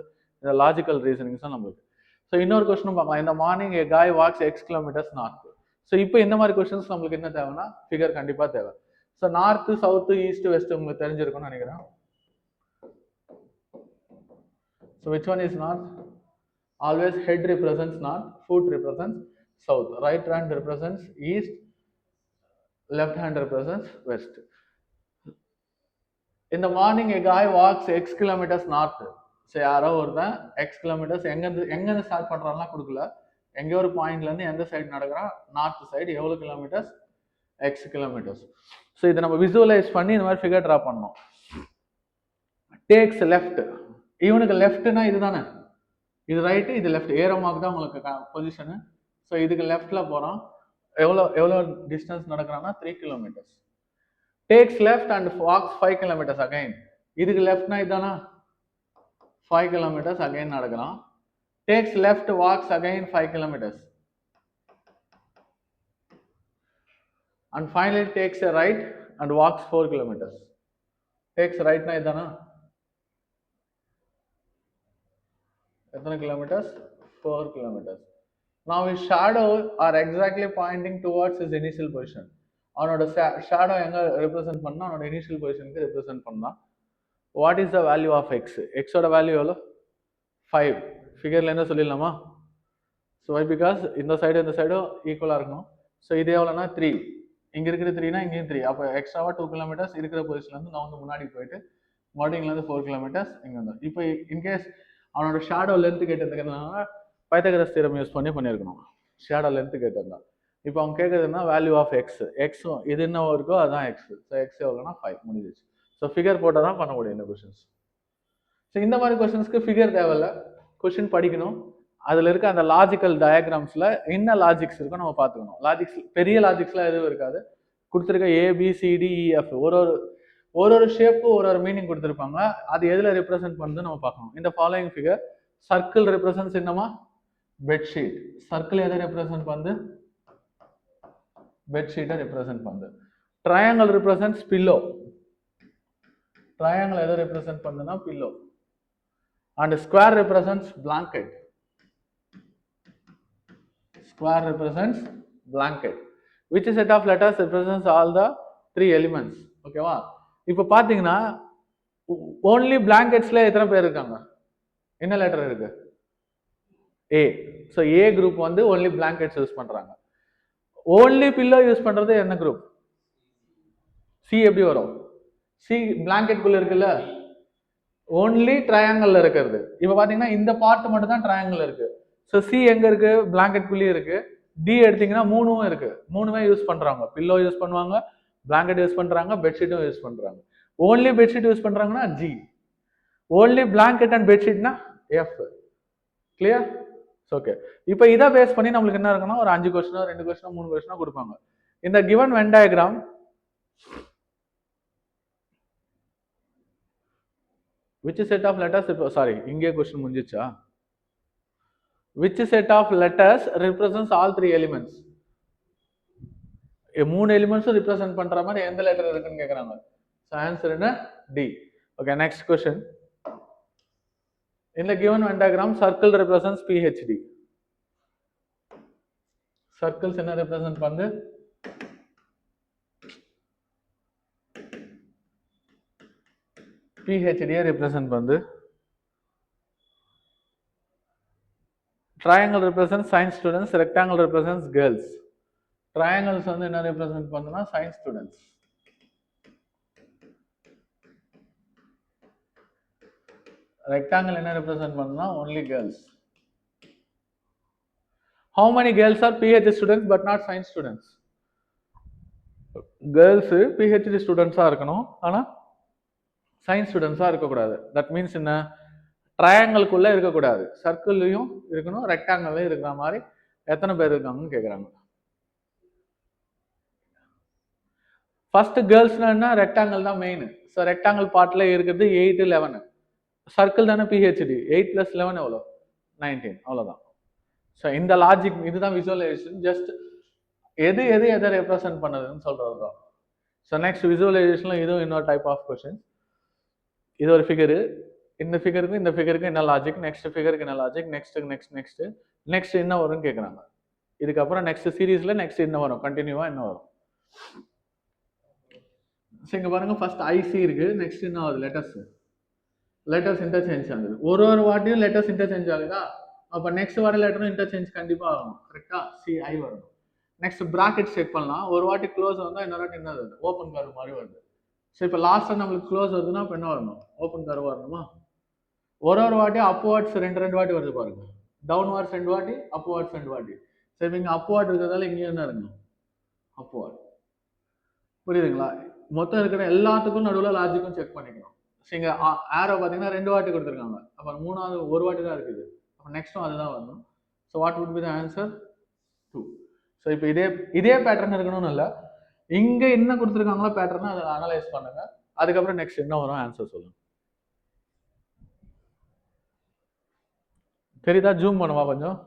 இந்த லாஜிக்கல் ரீசனிங்ஸ் தான் நம்மளுக்கு. ஸோ இன்னொரு கொஸ்டினும் பார்க்கலாம். இந்த மார்னிங் ஏ காய் walks X kilometres north. So இப்போ இந்த மாதிரி கொஸ்டின்ஸ் நம்மளுக்கு என்ன தேவைன்னா, ஃபிகர் கண்டிப்பாக தேவை. So north, south, east, west உங்களுக்கு தெரிஞ்சிருக்கும்னு நினைக்கிறேன். So which one is north? Always head represents north, foot represents south, right hand represents east, left hand represents west. In the morning a guy walks X kilometers north. So யாரோ ஒருத்தன் X கிலோமீட்டர்ஸ் எங்கேருந்து ஸ்டார்ட் பண்ணுறான்னா கொடுக்கல, எங்கே ஒரு பாயிண்ட்லேருந்து எந்த சைடு நடக்கிறான், நார்த் சைடு, எவ்வளோ கிலோமீட்டர்ஸ்? X kilometres. ஸோ இதை நம்ம விசுவலைஸ் பண்ணி இந்த மாதிரி ஃபிகர் ட்ரா பண்ணோம். டேக்ஸ் லெஃப்ட், இவனுக்கு லெஃப்ட்னா இதுதானே, இது ரைட்டு, இது லெஃப்ட், ஏரோ மார்க் தான் உங்களுக்கு பொசிஷனு. ஸோ இதுக்கு லெஃப்டில் போகிறோம். எவ்வளோ டிஸ்டன்ஸ் நடக்கிறான்னா 3 kilometres. Takes left and walks 5 kilometres again. இதுக்கு லெஃப்ட்னா இதுதானா, 5 கிலோமீட்டர்ஸ் அகைன் நடக்கிறான். Takes left, walks again 5 kilometres. And finally takes a right and walks 4 kilometres. Takes ரைட்னா இதுதானா, எத்தனை kilometers? 4 kilometers. Now his shadow are exactly pointing towards his initial position. அவனோட ஷேடோ எங்க ரெப்ரசென்ட் பண்ணா அவனோட இனிஷியல் பொசிஷனுக்கு ரெப்ரசென்ட் பண்ணா. What is the value of X? எக்ஸோட வேல்யூ எவ்வளோ? 5. ஃபிகர்ல என்ன சொல்லிடலாமா? ஸோ வை பிகாஸ் இந்த சைடும் ஈக்குவலாக இருக்கணும். ஸோ இது எவ்வளோனா 3. இங்கே இருக்கிற 3னா இங்கேயும் 3. அப்போ எக்ஸ்ட்ராவாக 2 kilometers இருக்கிற பொசிஷன்லேருந்து நான் வந்து முன்னாடி போயிட்டு மறுபடியும் 4 kilometers இங்கே வந்தோம். இப்போ இன்கேஸ் அவனோட ஷேடோ லென்த் கேட்டதுக்குனால பைத்தகரஸ் தியரம் யூஸ் பண்ணியிருக்கணும். ஷேடோ லென்த் கேட்டிருந்தான். இப்போ அவங்க கேட்குறதுனா வேல்யூ ஆஃப் எக்ஸும் இது என்ன இருக்கோ அதுதான் எக்ஸ். ஸோ எக்ஸ் எவ்வளோனா 5 முடிஞ்சிச்சு. ஸோ ஃபிகர் போட்டால் தான் பண்ண முடியும் இந்த கொஷின்ஸ். ஸோ இந்த மாதிரி கொஷின்ஸ்க்கு ஃபிகர் தேவையில்ல, கொஷின் படிக்கணும். அதில் இருக்க அந்த லாஜிக்கல் டயக்ராம்ஸில் என்ன லாஜிக்ஸ் இருக்கோ நம்ம பார்த்துக்கணும். லாஜிக்ஸ் பெரிய லாஜிக்ஸ்லாம் எதுவும் இருக்காது. கொடுத்துருக்க ABCDEF ஒரு ஷேப்பு ஒரு மீனிங் கொடுத்துருப்பாங்க. அது எதில் ரெப்ரசென்ட் பண்ணுறது நம்ம பார்க்கணும். இந்த ஃபாலோயிங் ஃபிகர் சர்க்கிள் ரெப்ரசன்ஸ் என்னமா? பெட்ஷீட். சர்க்கிள் எதை ரெப்ரசென்ட் பண்ணுது? பெட்ஷீட்டை ரெப்ரசென்ட் பண்ணுது. Triangle represents pillow. ட்ரையாங்கிள் எதை ரெப்ரசென்ட் பண்ணுதுன்னா pillow. And square represents blanket. Square represents blanket. Which set of letters represents all the 3 elements? ஓகேவா? இப்போ பார்த்தீங்கன்னா ஓன்லி பிளாங்கெட்ஸ்ல எத்தனை பேர் இருக்காங்க? என்ன லெட்டர் இருக்கு? A. ஸோ A குரூப் வந்து ஓன்லி பிளாங்கெட்ஸ் யூஸ் பண்றாங்க. ஓன்லி பில்லோ யூஸ் பண்றது என்ன குரூப்? C. எப்படி வரும்? C பிளாங்கெட் குள்ள இருக்குல்ல, ஓன்லி ட்ரையாங்கிள் இருக்கிறது. இப்போ பார்த்தீங்கன்னா இந்த பார்ட் மட்டும் தான் ட்ரையாங்கிள் இருக்கு. ஸோ சி எங்க இருக்கு? பிளாங்கெட் குள்ளேயே இருக்கு. டி எடுத்தீங்கன்னா 3ம் இருக்கு. 3மே யூஸ் பண்றாங்க. பில்லோ யூஸ் பண்ணுவாங்க, பிளாங்கெட் யூஸ் பண்றாங்க, பெட்ஷீட்டும் யூஸ் பண்றாங்க. ஓன்லி பெட்ஷீட் யூஸ் பண்றாங்கன்னா ஜி. ஓன்லி பிளாங்கெட் அண்ட் பெட்ஷீட்னா எஃப். கிளியர்? ஓகே. இப்போ இதை பேஸ் பண்ணி நம்மளுக்கு என்ன இருக்குன்னா ஒரு 5 கொஸ்டினோ 2 கொஸ்டினோ 3 கொஸ்டினோ கொடுப்பாங்க. இந்த given Venn diagram which set of letters, sorry இங்கே கொஸ்டின் முடிஞ்சிச்சா? which set of letters represents all 3 elements? 3 எலிமெண்ட்ஸும் represent பண்ற மாதிரி எந்த லெட்டர் இருக்குன்னு கேக்குறாங்க. So answer என்ன? D. Okay, next question. In the given Venn diagram, circle represents PhD. Circles என்ன represent பண்ணுது? PhD represent பண்ணுது. Triangle represents science students, rectangle represents girls. Triangles வந்து என்ன represent பண்ணுதுன்னா science students. Rectangle என்ன represent பண்ணுதுன்னா only girls. How many girls are PhD students but not science students? Girls PhD students இருக்கணும், ஆனா சயின்ஸ் ஸ்டூடெண்ட்ஸா இருக்கக்கூடாது. தட் மீன்ஸ் என்ன? ட்ரையாங்கிள்குள்ள இருக்கக்கூடாது, சர்க்கிள்லையும் இருக்கணும், ரெக்டாங்கிள்லையும் இருக்கிற மாதிரி எத்தனை பேர் இருக்காங்கன்னு கேட்குறாங்க. ஃபர்ஸ்ட் கேர்ள்ஸ்னா என்ன? ரெக்டாங்கிள் தான் மெயின். ஸோ ரெக்டாங்கிள் பார்ட்ல இருக்கிறது 8, 11. சர்க்கிள் தானே PhD. 8 + 11 எவ்வளோ? 19. அவ்வளோதான். ஸோ இந்த லாஜிக் இதுதான் விசுவலைசேஷன். ஜஸ்ட் எது எதை ரெப்ரசென்ட் பண்ணுதுன்னு சொல்றது தான். ஸோ நெக்ஸ்ட் விசுவலைசேஷன்ல இதுவும் இன்னொரு டைப் ஆஃப் கொஸ்டின். இது ஒரு ஃபிகரு, இந்த ஃபிகருக்கு என்ன லாஜிக், நெக்ஸ்ட் ஃபிகருக்கு என்ன லாஜிக், நெக்ஸ்ட் என்ன வரும்னு கேட்குறாங்க. இதுக்கப்புறம் நெக்ஸ்ட் சீரீஸ்ல நெக்ஸ்ட் என்ன வரும், கண்டினியூவா என்ன வரும். இங்க பாருங்க, ஃபர்ஸ்ட் ஐசி இருக்கு, நெக்ஸ்ட் என்ன ஆகுது? லெட்டர்ஸ் இன்டர்சேஞ்ச் ஆகுது. ஒரு வாட்டியும் லெட்டர்ஸ் இன்டர்சேஞ்ச் ஆகுதா? அப்போ நெக்ஸ்ட் வர லெட்டரும் இன்டர்சேஞ்ச் கண்டிப்பா ஆகும். கரெக்டா? CI வரும். நெக்ஸ்ட் பிராக்கெட் செக் பண்ணலாம். ஒரு வாட்டி க்ளோஸ் வந்தா இன்னொரு வாட்டி என்ன வருது? ஓப்பன் கர்வ் மாதிரி வருது. ஸோ இப்போ லாஸ்ட்டாக நம்மளுக்கு க்ளோஸ் வருதுன்னா இப்போ என்ன வரணும்? ஓப்பன் கர்வ் வரணுமா? ஒரு வாட்டி அப்வார்ட்ஸ் ரெண்டு வாட்டி வருது பாருங்க. டவுன்வார்ட்ஸ் 2 வாட்டி, அப்வார்ட்ஸ் 2 வாட்டி. ஸோ இப்போ இங்கே அப்வார்ட் இருக்கிறதால இங்கேயும் என்ன இருக்கணும்? அப்வார்ட். புரியுதுங்களா? மொத்தம் இருக்கிற எல்லாத்துக்கும் நடுவில் லாஜிக்கும் செக் பண்ணிக்கணும். ஸோ இங்கே ஆரோ பார்த்தீங்கன்னா 2 வாட்டி கொடுத்துருக்காங்க. அப்புறம் 3வது ஒரு வாட்டி தான் இருக்குது. அப்போ நெக்ஸ்ட்டும் அதுதான் வரணும். So what would be the answer? 2. So இப்போ இதே பேட்டர்ன் இருக்கணும்னு இல்லை, இங்க என்ன கொடுத்துருக்காங்களோ பேட்டர்னை அதை அனலைஸ் பண்ணுங்க. அதுக்கப்புறம் நெக்ஸ்ட் என்ன வரும் ஆன்சர் சொல்லுங்க. தெரியுதா? ஜூம் பண்ணுவா கொஞ்சம்.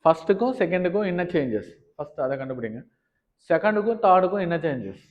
ஃபர்ஸ்ட்டுக்கும் செகண்டுக்கும் என்ன சேஞ்சஸ், ஃபர்ஸ்ட் அதை கண்டுபிடிங்க. செகண்டுக்கும் தேர்டுக்கும் என்ன சேஞ்சஸ்?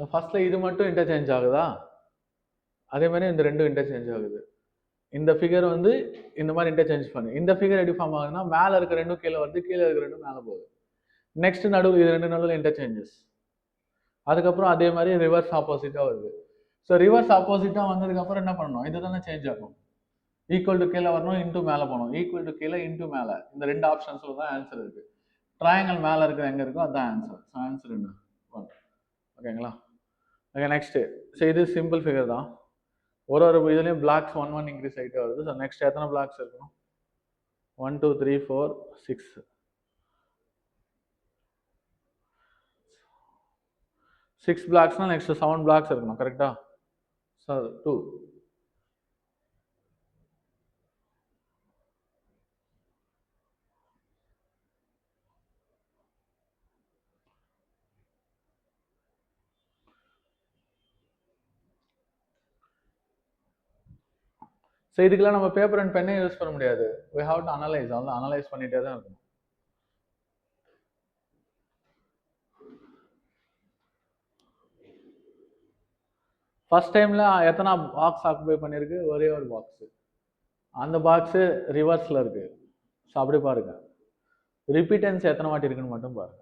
ஸோ ஃபர்ஸ்ட்ல இது மட்டும் இன்டர்சேஞ்ச் ஆகுதா, அதே மாதிரி இந்த ரெண்டும் இன்டர்சேஞ்ச் ஆகுது. இந்த ஃபிகர் வந்து இந்த மாதிரி இன்டர்சேஞ்ச் பண்ணு. இந்த ஃபிகர் எப்படி ஃபார்ம் ஆகுதுன்னா மேலே இருக்க ரெண்டும் கீழே வருது, கீழே இருக்க ரெண்டும் மேலே போகுது. நெக்ஸ்ட் நடுவில் இது ரெண்டு நடுவில் இன்டர்சேஞ்சஸ். அதுக்கப்புறம் அதே மாதிரி ரிவர்ஸ் ஆப்போசிட்டாக வருது. ஸோ ரிவர்ஸ் ஆப்போசிட்டாக வந்ததுக்கப்புறம் என்ன பண்ணணும், இது தானே சேஞ்ச் ஆகும். ஈக்குவல் டு கீழே வரணும், இன்டூ மேலே போகணும். ஈக்குவல் டு கீழே, இன்டூ மேலே. இந்த ரெண்டு ஆப்ஷன்ஸில் தான் ஆன்சர் இருக்குது. ட்ரையாங்கல் மேலே இருக்கிற எங்கே இருக்கோ அதுதான் ஆன்சர். ஸோ ஆன்சர் என்ன, 1. ஓகேங்களா? Okay, next. ஸோ இது சிம்பிள் ஃபிகர் தான். ஒரு இதுலேயும் பிளாக்ஸ் 1 1 இன்க்ரீஸ் ஆகிட்டே வருது. ஸோ நெக்ஸ்ட் எத்தனை பிளாக்ஸ் இருக்கணும்? 1 2 3 4 6 6 பிளாக்ஸ்னா நெக்ஸ்ட் 7 பிளாக்ஸ் இருக்கணும். கரெக்டா? ஸோ 2. ஸோ இதுக்கெல்லாம் நம்ம பேப்பர் அண்ட் பென்னே யூஸ் பண்ண முடியாது. we have to analyze. வந்து அனலைஸ் பண்ணிட்டே தான் இருக்கணும். ஃபர்ஸ்ட் டைம்ல எத்தனை பாக்ஸ் ஆக்குபை பண்ணியிருக்கு? ஒரே ஒரு பாக்ஸ். அந்த பாக்ஸு ரிவர்ஸில் இருக்கு. ஸோ அப்படி பாருங்க. ரிப்பீட்டன்ஸ் எத்தனை வாட்டி இருக்குன்னு மட்டும் பாருங்க.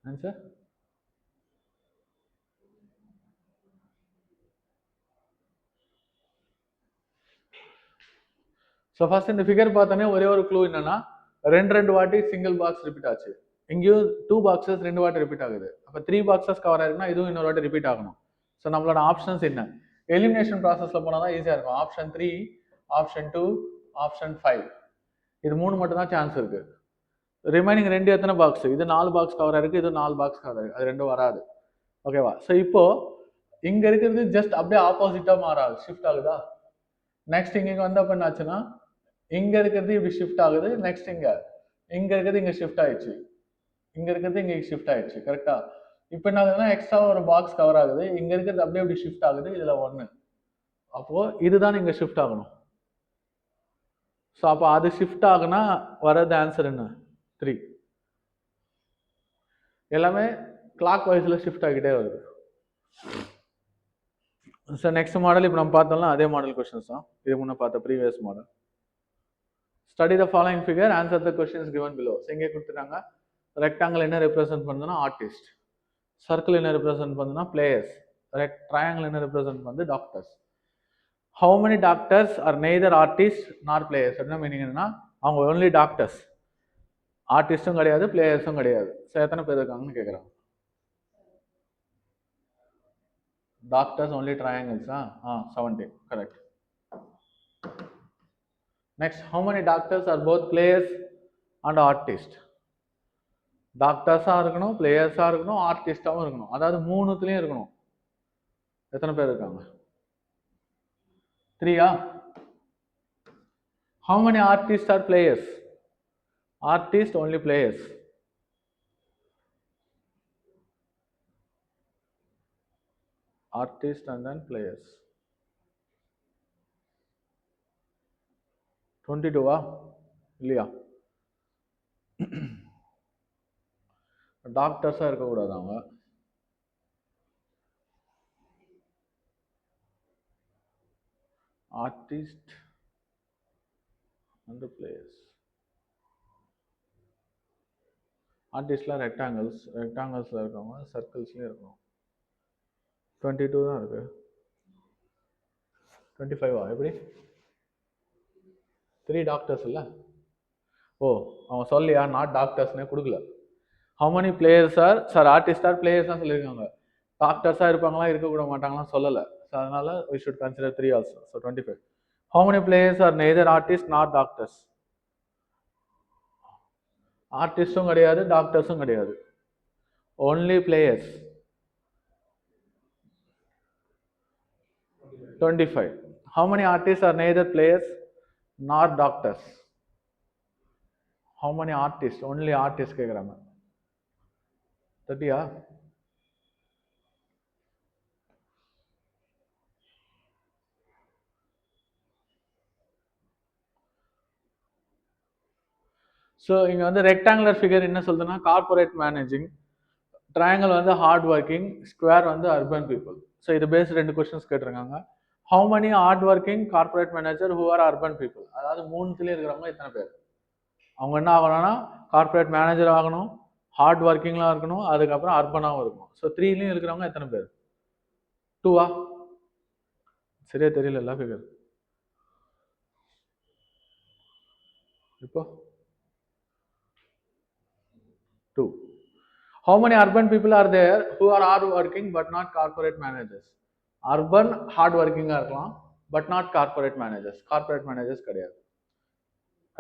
ஆன்சர் ஸோ ஃபர்ஸ்ட் இந்த ஃபிகர் பார்த்தோன்னே ஒரே ஒரு க்ளூ என்னன்னா, ரெண்டு வாட்டி சிங்கிள் பாக்ஸ் ரிப்பீட் ஆச்சு. இங்கேயும் 2 பாக்ஸஸ் 2 வாட்டி ரிப்பீட் ஆகுது. அப்போ 3 பாக்ஸஸ் கவர் ஆயிருக்குன்னா இதுவும் இன்னொரு வாட்டி ரிப்பீட் ஆகணும். ஸோ நம்மளோட ஆப்ஷன்ஸ் என்ன? எலிமினேஷன் ப்ராசஸில் போனால் தான் ஈஸியாக இருக்கும். Option 3, option 2, option 5. இது 3 மட்டும் தான் சான்ஸ் இருக்கு. ரிமைனிங் 2 எத்தனை பாக்ஸ்? இது 4 பாக்ஸ் கவர் ஆயிருக்கு, இது 4 பாக்ஸ் கவர் ஆயிருக்கு. அது 2 வராது. ஓகேவா? ஸோ இப்போ இங்க இருக்கிறது ஜஸ்ட் அப்படியே ஆப்போசிட்டா மாறாது, ஷிஃப்ட் ஆகுதா? நெக்ஸ்ட் இங்க வந்தப்ப என்னாச்சுன்னா இங்க இருக்கிறது இப்படி ஷிஃப்ட் ஆகுது. நெக்ஸ்ட் இங்க இருக்கிறது இங்க ஷிஃப்ட் ஆயிடுச்சு, இங்க இருக்கிறது இங்க ஷிஃப்ட் ஆயிடுச்சு. கரெக்டா? இப்போ என்ன ஆகுதுன்னா எக்ஸ்ட்ரா ஒரு பாக்ஸ் கவர் ஆகுது. இங்க இருக்கிறது அப்படியே இப்படி ஷிஃப்ட் ஆகுது. இதுல 1. அப்போ இதுதான் இங்க ஷிஃப்ட் ஆகணும். ஸோ அப்போ அது ஷிஃப்ட் ஆகுனா வர்றது ஆன்சர் என்ன? 3. எல்லாமே கிளாக் வைஸ்ல ஷிஃப்ட் ஆகிட்டே வருது. ஸோ நெக்ஸ்ட் மாடல் இப்போ நம்ம பார்த்தோம்னா அதே மாடல் கொஸ்டின்ஸ் தான். இது முன்னே பார்த்த previous model. Study the following figure, answer the questions given below. இங்கே கொடுத்துட்டாங்க. ரெக்டாங்கிள் என்ன ரெப்ரசென்ட் பண்ணுதுன்னா ஆர்டிஸ்ட், சர்க்கிள் என்ன ரெப்ரசென்ட் பண்ணுதுன்னா பிளேயர்ஸ், ட்ரையாங்கிள் என்ன ரெப்ரசென்ட் பண்ணுது doctors. How many doctors R neither artist நார் பிளேயர்ஸ்? என்ன மீனிங் என்னன்னா அவங்க ஒன்லி டாக்டர்ஸ், ஆர்டிஸ்டும் கிடையாது பிளேயர்ஸும் கிடையாது. ஸோ எத்தனை பேர் இருக்காங்கன்னு கேட்குறாங்க. டாக்டர்ஸ் ஒன்லி ட்ரையாங்கிள்ஸா? 17, correct. Next, how many doctors are both players and artist? டாக்டர்ஸாக இருக்கணும், பிளேயர்ஸாக இருக்கணும், ஆர்டிஸ்டாகவும் இருக்கணும். அதாவது 3த்துலேயும் இருக்கணும். எத்தனை பேர் இருக்காங்க? 3. How many artists are players? Artist only players. Artist and then players. 22 இல்லையா? டாக்டர்ஸாக இருக்கக்கூடாது அவங்க. Artist and players. ஆர்டிஸ்ட்லாம் ரெக்டாங்கிள்ஸில் இருக்கவங்க சர்க்கிள்ஸ்லேயும் இருக்கணும். 22 தான் இருக்கு. 25 எப்படி? 3 டாக்டர்ஸ் இல்லை? ஓ, அவன் சொல்லியா நாட் டாக்டர்ஸ்னே கொடுக்கல. How many players are, sir artist or players தான் சொல்லியிருக்காங்க. டாக்டர்ஸாக இருப்பாங்களா இருக்கக்கூட மாட்டாங்களாம் சொல்லலை. ஸோ அதனால we should consider 3 also. So 25. How many players are neither artists nor doctors? ஆர்டிஸ்டும் கிடையாது, டாக்டர்ஸும் கிடையாது. Only players. 25. How many artists are neither players nor doctors? How many artists? Only artists கேட்குறாங்க. 30-ஆ? ஸோ இங்கே வந்து ரெக்டாங்குலர் ஃபிகர் என்ன சொல்லுதுன்னா கார்பரேட் மேனேஜிங், ட்ரையாங்கிள் வந்து ஹார்ட் ஒர்க்கிங், ஸ்கொயர் வந்து அர்பன் பீப்புள். ஸோ இது பேஸ் 2 கொஸ்டின்ஸ் கேட்டிருக்காங்க. How many hard working corporate manager who are urban people? அதாவது 3த்துலேயே இருக்கிறவங்க எத்தனை பேர்? அவங்க என்ன ஆகணும்னா கார்பரேட் மேனேஜர் ஆகணும், ஹார்ட் ஒர்க்கிங்லாம் இருக்கணும், அதுக்கப்புறம் அர்பனாகவும் இருக்கணும். ஸோ 3லையும் இருக்கிறவங்க எத்தனை பேர்? 2-ஆ? சரியா தெரியல ஃபிகர். இப்போ 2. How many urban people are there who are hard working but not corporate managers? Urban hard working இருக்கலாம், but not corporate managers. Corporate managers கிடையாது.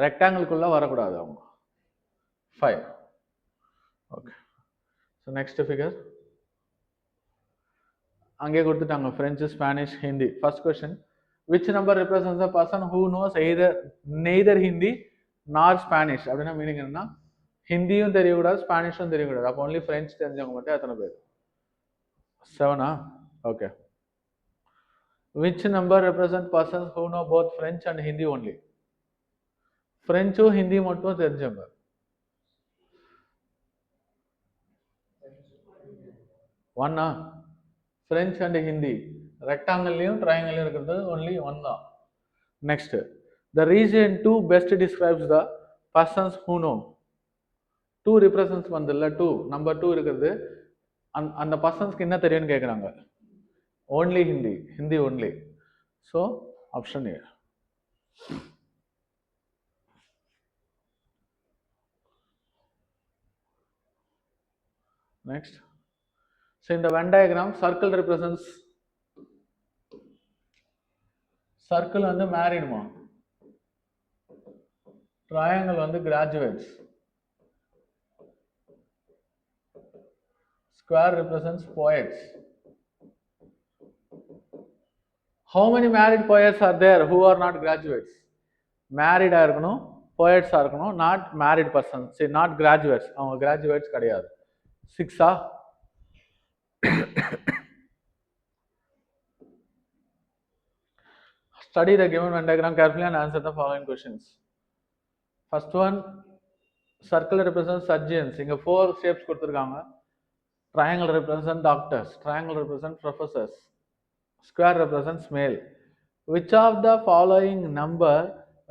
ரெக்டாங்கிள்குள்ள வரக்கூடாது அவங்க. 5. Okay. So next figure. அங்கே கொடுத்துட்டாங்க French, Spanish, Hindi. First question. Which number represents the person who knows neither Hindi nor Spanish? அப்படின்னா மீனிங் என்னன்னா ஹிந்தியும் தெரியக்கூடாது, ஸ்பானிஷும் தெரியக்கூடாது. அப்போ ஒன்லி ஃப்ரெஞ்ச் தெரிஞ்சவங்க மட்டும் எத்தனை பேர்? 7-ஆ? Okay. Which number represent persons who know both French and Hindi only? ஃப்ரெஞ்சும் ஹிந்தி மட்டும் தெரிஞ்சவங்க. 1-ஆ? ஃப்ரெஞ்ச் அண்ட் ஹிந்தி ரெக்டாங்கிள்லையும் ட்ரையாங்கிள்லையும் இருக்கிறது ஒன்லி 1 தான். Next, the region 2 best describes the persons who know. 2 represents வந்துல்ல, 2 நம்பர் 2 இருக்கிறது. அந்த பர்சன்ஸ்க்கு என்ன தெரியும்னு கேட்குறாங்க. Only Hindi, Hindi only. So option A. Next, so இந்த Venn diagram circle represents, circle வந்து மேரிடுமா, ட்ரையாங்கிள் வந்து graduates, square represents poets. How many married poets are there who are not graduates? Married ஆ இருக்கணும், poets ஆ இருக்கணும், not married persons. See, not graduates. அவங்க graduates கிடையாது. 6-ஆ? Study the given Venn diagram carefully and answer the following questions. First one, circle represents surgeons. இங்க 4 shapes கொடுத்துருக்காங்க. Triangle represents doctors. Triangle represents professors. Square represents male. Which of the following number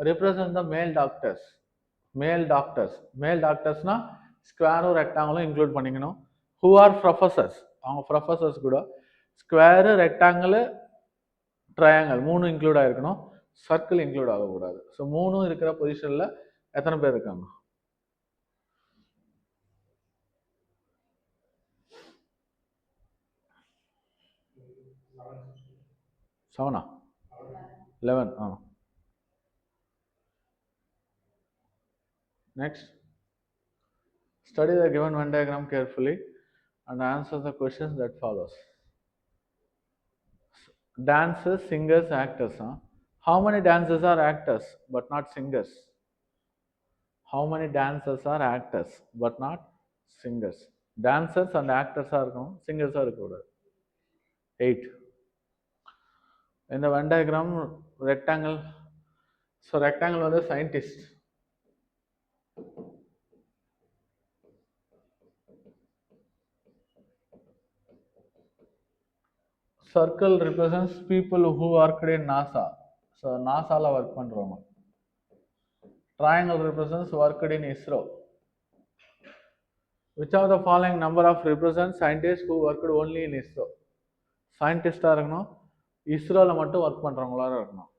represents the male doctors? Male doctors. Male doctors na square rectangle include பண்ணிக்கணும். Who are professors? அவங்க professors கூட square rectangle triangle மூணு இன்க்ளூட் ஆயிருக்கணும், சர்க்கிள் இன்க்ளூட் ஆகக்கூடாது. ஸோ மூணும் இருக்கிற பொசிஷன்ல எத்தனை பேர் இருக்காங்க? 7-ஆ? 11. Next, study the given Venn diagram carefully and answer the questions that follows. Dancers, singers, actors. How many dancers are actors but not singers? How many dancers are actors but not singers? Dancers and actors are இருக்கணும், singers are இருக்கக்கூடாது. 8. In the Venn diagram, rectangle. So rectangle was a scientist. Circle represents people who worked in NASA. So NASA la work பண்றவங்க. Triangle represents worked in ISRO. Which of the following number of represents scientists who worked only in ISRO? Scientist-ஆ இருக்கணும், இஸ்ரோல மட்டும் ஒர்க் பண்றவங்களா இருக்கணும்.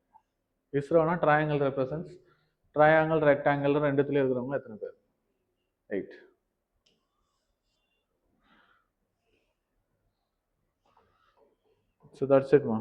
இஸ்ரோனா ட்ரையாங்கிள் ரெப்ரசன்ஸ், ட்ரையாங்கிள் ரெக்டாங்கிள் ரெண்டுத்துலயும் இருக்கிறவங்க எத்தனை பேர்? 8. ஸோ தட்ஸ் இட்மா.